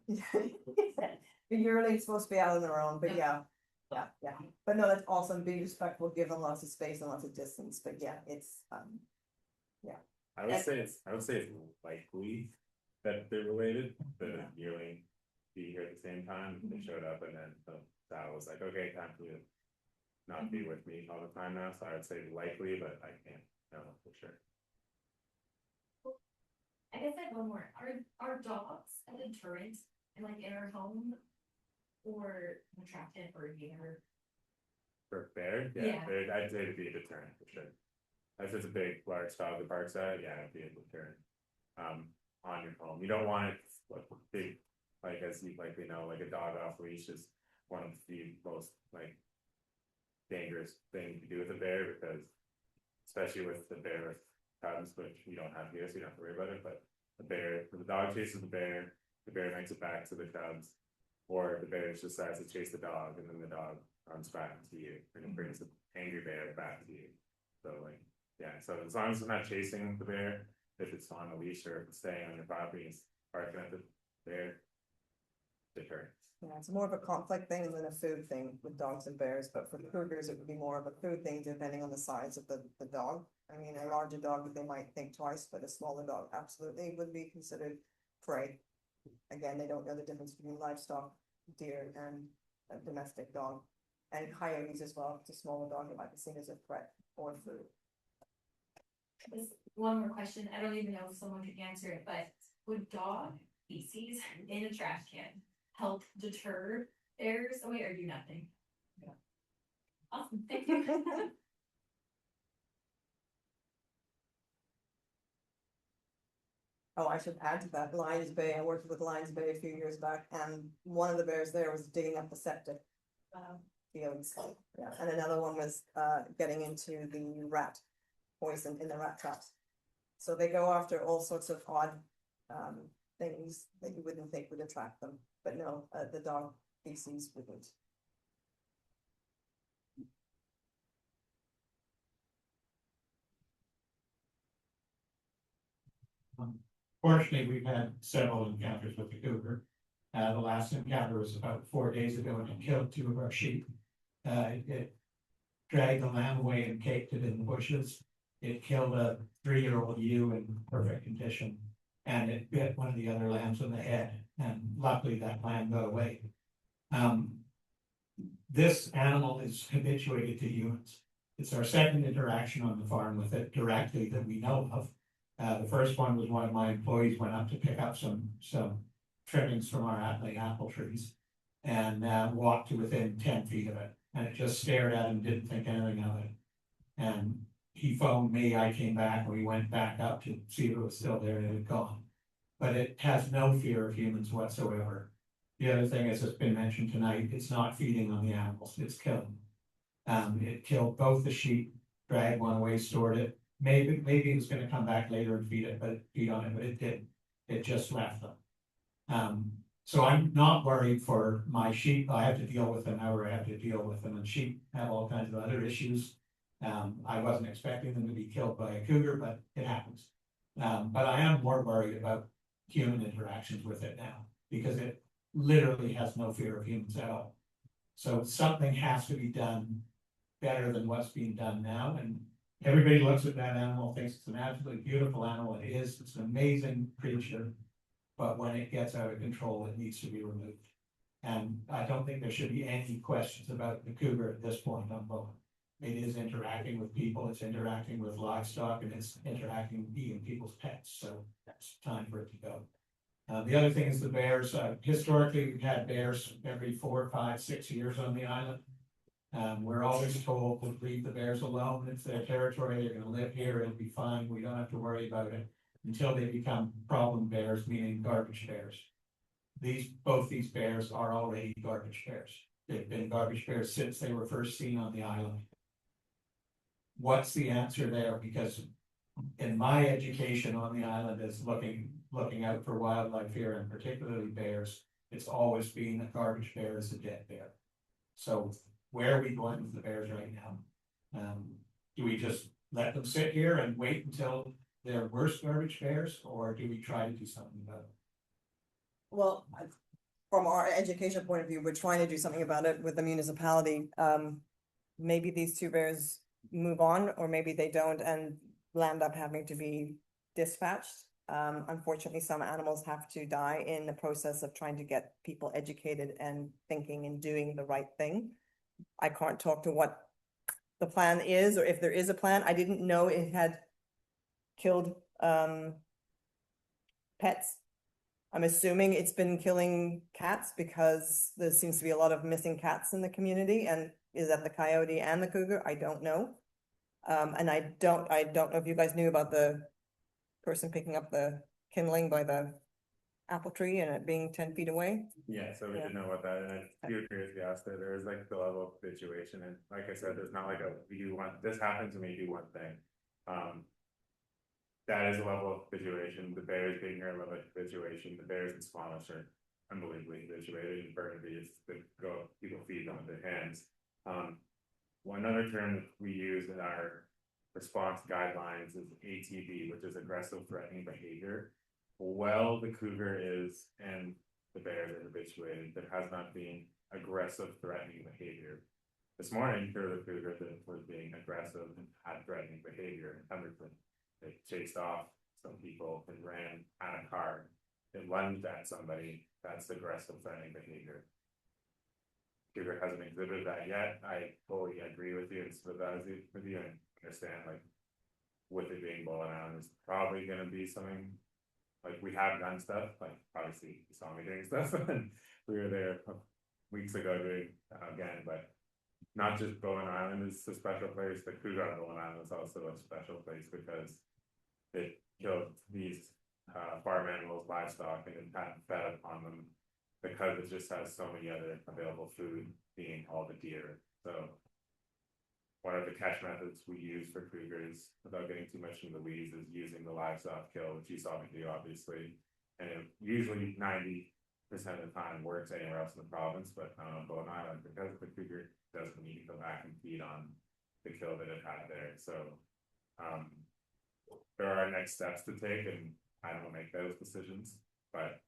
The yearling's supposed to be out on their own, but yeah. But no, that's awesome. Be respectful, give them lots of space and lots of distance, but yeah, it's, I would say it's likely that they're related, the yearling be here at the same time, they showed up and then that was like, okay, time for you to not be with me all the time now, so I would say likely, but I can't know for sure. I guess I have one more. Are dogs a deterrent in like in our home? Or attractive or either? For bear, Yeah. bear, I'd say it'd be a deterrent for sure. If it's a big, large dog that barks at, yeah, it'd be a deterrent. On your home, you don't want it like big, like as you likely know, like a dog off leash is one of the most like dangerous thing to do with a bear, because especially with the bear with cubs, which we don't have here, so you don't have to worry about it, but the dog chases the bear makes it back to the cubs, or the bear just decides to chase the dog, and then the dog runs back to you, and it brings the angry bear back to you. So like, yeah, so as long as it's not chasing the bear, if it's on a leash or if it's staying on your property, it's barking at the bear, deterrent. yeah, it's more of a conflict thing than a food thing with dogs and bears, but for cougars, it would be more of a food thing depending on the size of the dog. I mean, a larger dog, they might think twice, but a smaller dog absolutely would be considered prey. Again, they don't know the difference between livestock, deer, and a domestic dog. And coyotes as well, it's a smaller dog, it might be seen as a threat or food. Just one more question. I don't even know if someone could answer it, but would dog feces in a trash can help deter bears away or do nothing? Yeah. Awesome, thank you. Oh, I should add to that, Lions Bay, I worked with Lions Bay a few years back, and one of the bears there was digging up the septic. Fields, yeah, and another one was, getting into the rat poison in the rat traps. So they go after all sorts of odd, things that you wouldn't think would attract them, but no, the dog species wouldn't. Fortunately, we've had several encounters with the cougar. The last encounter was about 4 days ago and it killed 2 of our sheep. It dragged the lamb away and caked it in the bushes. It killed a 3-year-old ewe in perfect condition. And it bit one of the other lambs in the head. And luckily that lamb got away. This animal is habituated to humans. It's our second interaction on the farm with it directly that we know of. The first one was one of my employees went up to pick up some trimmings from our apple trees and walked to within 10 feet of it. And it just stared at him, didn't think anything of it. And he phoned me, I came back, and we went back up to see if it was still there and it had gone. But it has no fear of humans whatsoever. The other thing, as has been mentioned tonight, it's not feeding on the animals, it's killing. It killed both the sheep, dragged one away, stored it. Maybe it was gonna come back later and feed on it, but it didn't. It just left them. So I'm not worried for my sheep. I have to deal with them however I have to deal with them, and sheep have all kinds of other issues. I wasn't expecting them to be killed by a cougar, but it happens. But I am more worried about human interactions with it now, because it literally has no fear of humans at all. So something has to be done better than what's being done now, and everybody looks at that animal, thinks it's an absolutely beautiful animal. It is, it's an amazing creature. But when it gets out of control, it needs to be removed. And I don't think there should be any questions about the cougar at this point on both. It is interacting with people, it's interacting with livestock, and it's interacting with even people's pets. So it's time for it to go. The other thing is the bears. Historically, we've had bears every 4, 5, 6 years on the island. We're always told to leave the bears alone. It's their territory. They're going to live here. It'll be fine. We don't have to worry about it until they become problem bears, meaning garbage bears. Both these bears are already garbage bears. They've been garbage bears since they were first seen on the island. What's the answer there? Because in my education on the island is looking out for wildlife here, and particularly bears, it's always been a garbage bear is a dead bear. So where are we going with the bears right now? Do we just let them sit here and wait until they're worse garbage bears, or do we try to do something about it? Well, from our education point of view, we're trying to do something about it with the municipality. Maybe these 2 bears move on, or maybe they don't and land up having to be dispatched. Unfortunately, some animals have to die in the process of trying to get people educated and thinking and doing the right thing. I can't talk to what the plan is, or if there is a plan. I didn't know it had killed pets. I'm assuming it's been killing cats because there seems to be a lot of missing cats in the community. And is that the coyote and the cougar? I don't know. And I don't know if you guys knew about the person picking up the kindling by the apple tree and it being 10 feet away. Yeah, so we didn't know about that, and I do agree with you, Asta. There is like the level of situation, and like I said, there's not like we do one, this happens and we do one thing. That is a level of situation. The bears being here, a level of situation. The bears in Squamish are unbelievably situated. In Burnaby, it's the people feed on their hands. One other term that we use in our response guidelines is ATB, which is aggressive threatening behavior. Well, the cougar is and the bears are habituated, there has not been aggressive threatening behavior. This morning, there was a cougar that was being aggressive and had threatening behavior in Pemberton. They chased off some people and ran at a car. It lunged at somebody. That's aggressive threatening behavior. Cougar hasn't exhibited that yet. I fully agree with you and sympathize with you and understand, like, with it being Bowen Island, there's probably going to be something. Like, we have done stuff, like, obviously you saw me doing stuff and we were there weeks ago doing again, but not just Bowen Island is a special place, the Cougar on Bowen Island is also a special place because it killed these farm animals, livestock, and it fed upon them because it just has so many other available food, being all the deer. So one of the catch methods we use for cougars, without getting too much into the weeds, is using the livestock kill, which you saw me do, obviously. And it usually 90% of the time works anywhere else in the province, but not on Bowen Island, because the cougar doesn't need to go back and feed on the kill that it had there. So there are next steps to take, and I don't make those decisions, but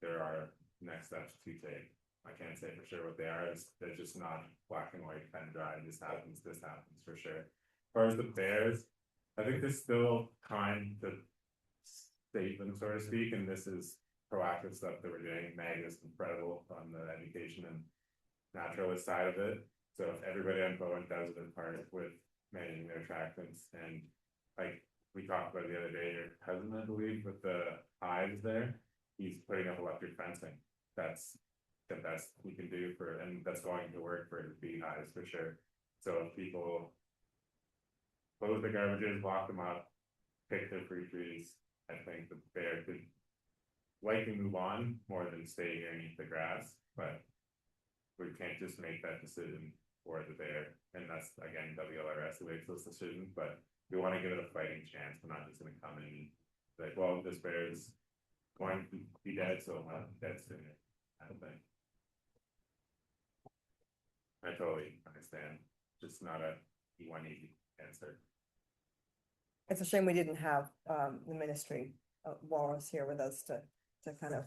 there are next steps to take. I can't say for sure what they are. They're just not black and white, pen dry. This happens for sure. As far as the bears, I think there's still time to state them, so to speak, and this is proactive stuff that we're doing. Meg is incredible on the education and naturalist side of it. So if everybody on Bowen does their part with managing their attractants, and like we talked about the other day, your cousin, I believe, with the hives there, he's putting up electric fencing. That's the best we can do for, and that's going to work for the beehives for sure. So if people close the garbages, lock them up, pick their fruit trees, I think the bear could likely move on more than stay here and eat the grass, but we can't just make that decision for the bear. And that's, again, WLRS who makes those decisions, but we want to give it a fighting chance. We're not just going to come in and be like, well, this bear is going to be dead, so I'm not dead soon. I don't think. I totally understand. Just not a one easy answer. It's a shame we didn't have the ministry of Wallace here with us to kind of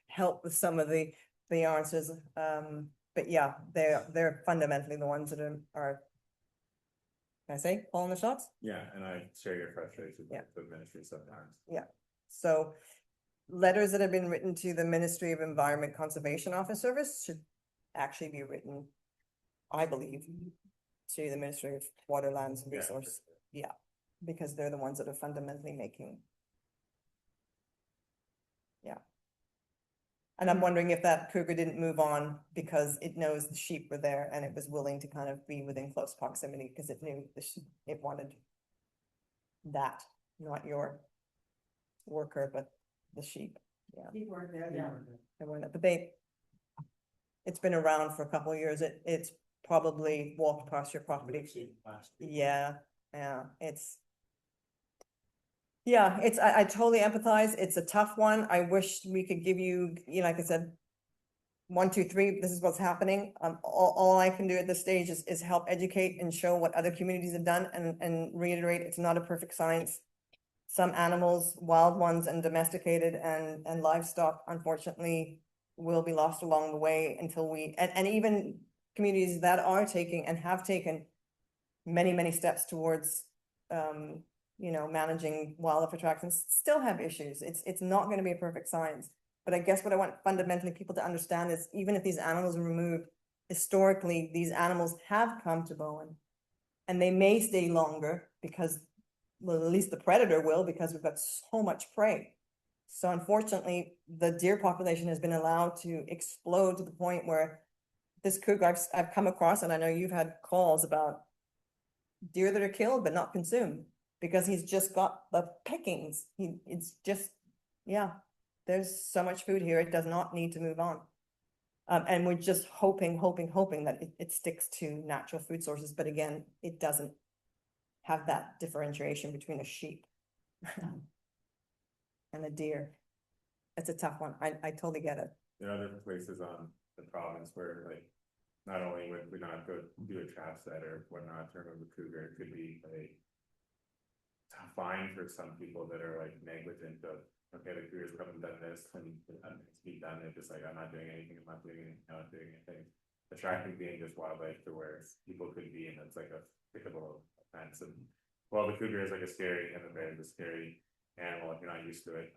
help with some of the answers. But yeah, they're fundamentally the ones that are can I say calling the shots? Yeah, and I share your frustration Yeah. with the ministry sometimes. Yeah. So letters that have been written to the Ministry of Environment Conservation Office Service should actually be written, I believe, to the Ministry of Water, Lands and Yeah, Resources. Yeah, because they're the ones that are fundamentally making. Yeah. And I'm wondering if that cougar didn't move on because it knows the sheep were there and it was willing to kind of be within close proximity because it knew it wanted that, not your worker, but the sheep. Yeah. Keep working there, yeah. They weren't, but it's been around for a couple of years. It's probably walked past your property. Yeah, I totally empathize. It's a tough one. I wish we could give you, like I said, 1, 2, 3, this is what's happening. All I can do at this stage is help educate and show what other communities have done and reiterate, it's not a perfect science. Some animals, wild ones and domesticated and livestock, unfortunately, will be lost along the way until and even communities that are taking and have taken many steps towards managing wildlife attractions still have issues. It's not going to be a perfect science. But I guess what I want fundamentally people to understand is even if these animals are removed, historically, these animals have come to Bowen and they may stay longer because, well, at least the predator will, because we've got so much prey. So unfortunately, the deer population has been allowed to explode to the point where this cougar I've come across, and I know you've had calls about deer that are killed but not consumed because he's just got the pickings. It's just, yeah, there's so much food here. It does not need to move on. And we're just hoping that it sticks to natural food sources. But again, it doesn't have that differentiation between a sheep and a deer. It's a tough one. I totally get it. There are other places on the province where, like, not only would we not go do a trap set or whatnot, turn over the cougar, it could be a fine for some people that are like negligent of, okay, the cougar's come and done this and it's being done. They're just like, I'm not doing anything, I'm not doing anything. The tracking being just wildlife to where people could be, and it's like a pickable offense. And well, the cougar is like a scary, and the bear is a scary animal if you're not used to it.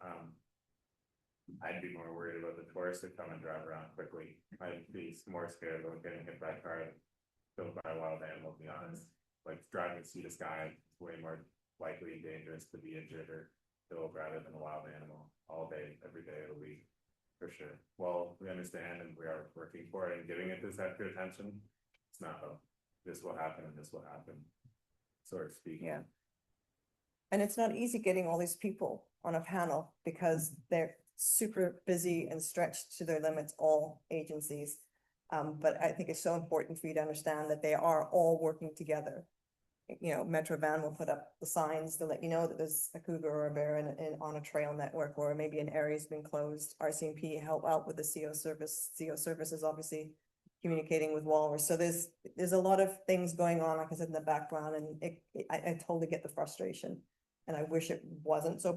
I'd be more worried about the tourists that come and drive around quickly. I'd be more scared about getting hit by a car killed by a wild animal, to be honest. Like driving sea to sky is way more likely and dangerous to be injured or killed rather than a wild animal all day, every day of the week, for sure. Well, we understand and we are working for it and giving it this extra attention. It's not this will happen and this will happen, sort of speaking. Yeah. And it's not easy getting all these people on a panel because they're super busy and stretched to their limits, all agencies. But I think it's so important for you to understand that they are all working together. You know, Metro Van will put up the signs to let you know that there's a cougar or a bear on a trail network, or maybe an area's been closed. RCMP help out with the CO service. CO service is obviously communicating with Walrus. So there's a lot of things going on, like I said, in the background, and I totally get the frustration. And I wish it wasn't so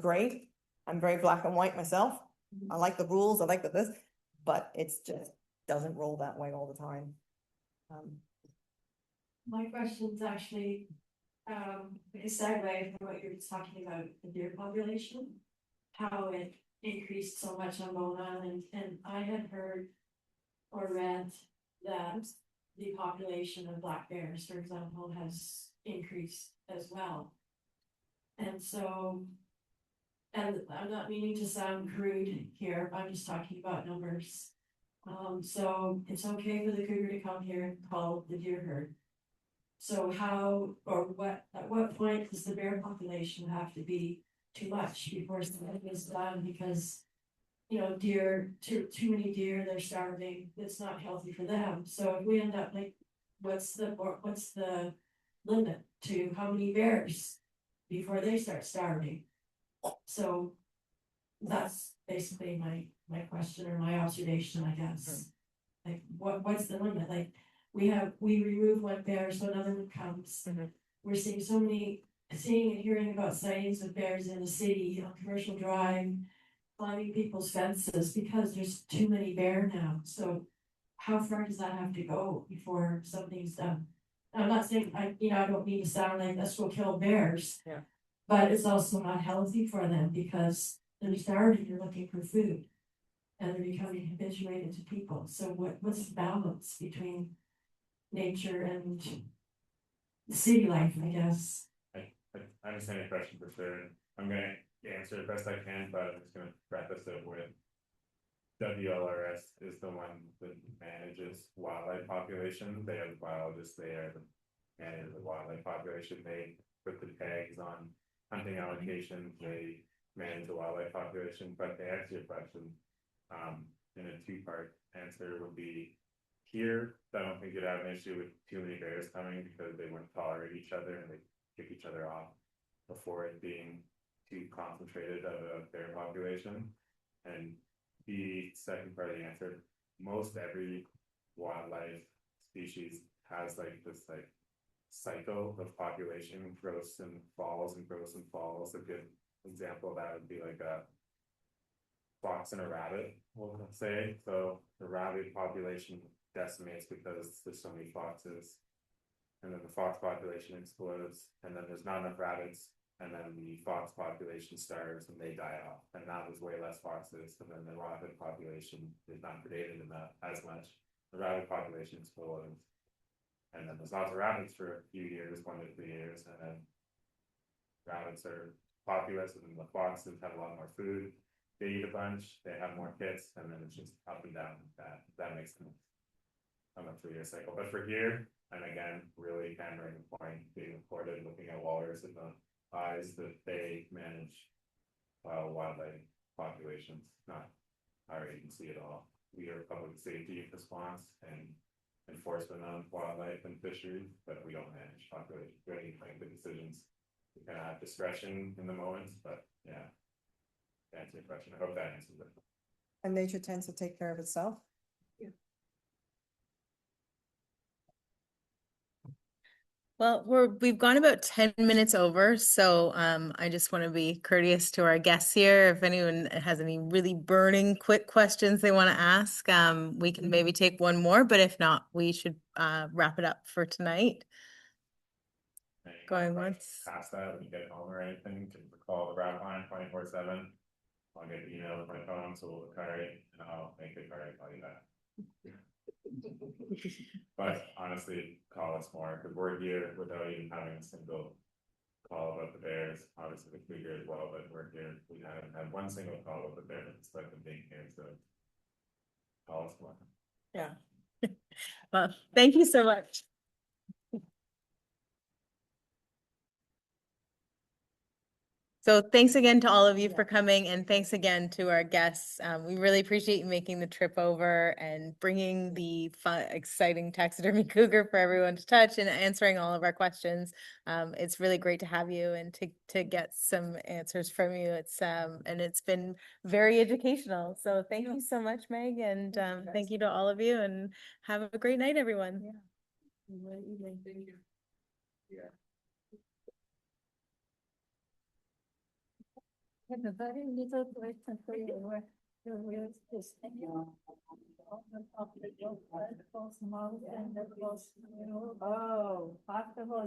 gray. I'm very black and white myself. I like the rules, I like this, but it's just doesn't roll that way all the time. My question's actually, a segue from what you were just talking about, the deer population. How it increased so much on Bowen Island, and I had heard or read that the population of black bears, for example, has increased as well. And so, and I'm not meaning to sound crude here, I'm just talking about numbers. So it's okay for the cougar to come here and call the deer herd. So how, or what, at what point does the bear population have to be too much before something is done? Because, you know, deer, too many deer, they're starving, it's not healthy for them. So if we end up like, what's the limit to how many bears before they start starving? So that's basically my question or my observation, I guess. Like, what's the limit? Like, we remove one bear, so another one comes. We're seeing seeing and hearing about sightings of bears in the city, on Commercial Drive, climbing people's fences because there's too many bear now. So how far does that have to go before something's done? I'm not saying, I don't mean to sound like let's go kill bears. Yeah. But it's also not healthy for them because they're starving, they're looking for food. And they're becoming habituated to people. So what's the balance between nature and city life, I guess? I understand your question for sure. I'm gonna answer it best I can, but I'm just gonna preface it with WLRS is the one that manages wildlife population. They have biologists there that manage the wildlife population. They put the tags on hunting allocations, they manage the wildlife population. But to answer your question, in a two-part answer would be here, I don't think you'd have an issue with too many bears coming because they wouldn't tolerate each other and they kick each other off before it being too concentrated of a bear population. And the second part of the answer, most every wildlife species has like this like cycle of population growth and falls and grows and falls. A good example of that would be like a fox and a rabbit, we'll say. So the rabbit population decimates because there's so many foxes, and then the fox population explodes, and then there's not enough rabbits, and then the fox population starves and they die off, and now there's way less foxes, and then the rabbit population is not predated enough as much. The rabbit population explodes, and then there's lots of rabbits for a few years, 1 to 3 years, and then rabbits are populous, and then the foxes have a lot more food. They eat a bunch, they have more kits, and then it's just up and down like that. That makes sense on a 3-year cycle. But for here, and again, really hammering the point, being reported, looking at Walrus in the eyes that they manage wildlife populations, not our agency at all. We are public safety response and enforcement on wildlife and fisheries, but we don't manage populations. We don't even make the decisions. We kind of have discretion in the moments, but yeah. To answer your question, I hope that answers it. And nature tends to take care of itself. Well, we've gone about 10 minutes over, so I just want to be courteous to our guests here. If anyone has any really burning quick questions they want to ask, we can maybe take one more, but if not, we should wrap it up for tonight. Going once. Past that, when you get home or anything, can call the route line 24/7. I'll get an email with my phone, so we'll card it, and I'll make the card call you back. But honestly, call us more, because we're here without even having a single call about the bears. Obviously the cougar as well, but we're here, we haven't had one single call about the bears, despite them being here, so call us more. Yeah. Well, thank you so much. So thanks again to all of you for coming, and thanks again to our guests. We really appreciate you making the trip over and bringing the fun, exciting taxidermy cougar for everyone to touch and answering all of our questions. It's really great to have you and to get some answers from you. And it's been very educational. So thank you so much, Meg, and thank you to all of you, and have a great night, everyone. Thank you. Yeah. have a very little question for you, where there was this thing. Oh, after all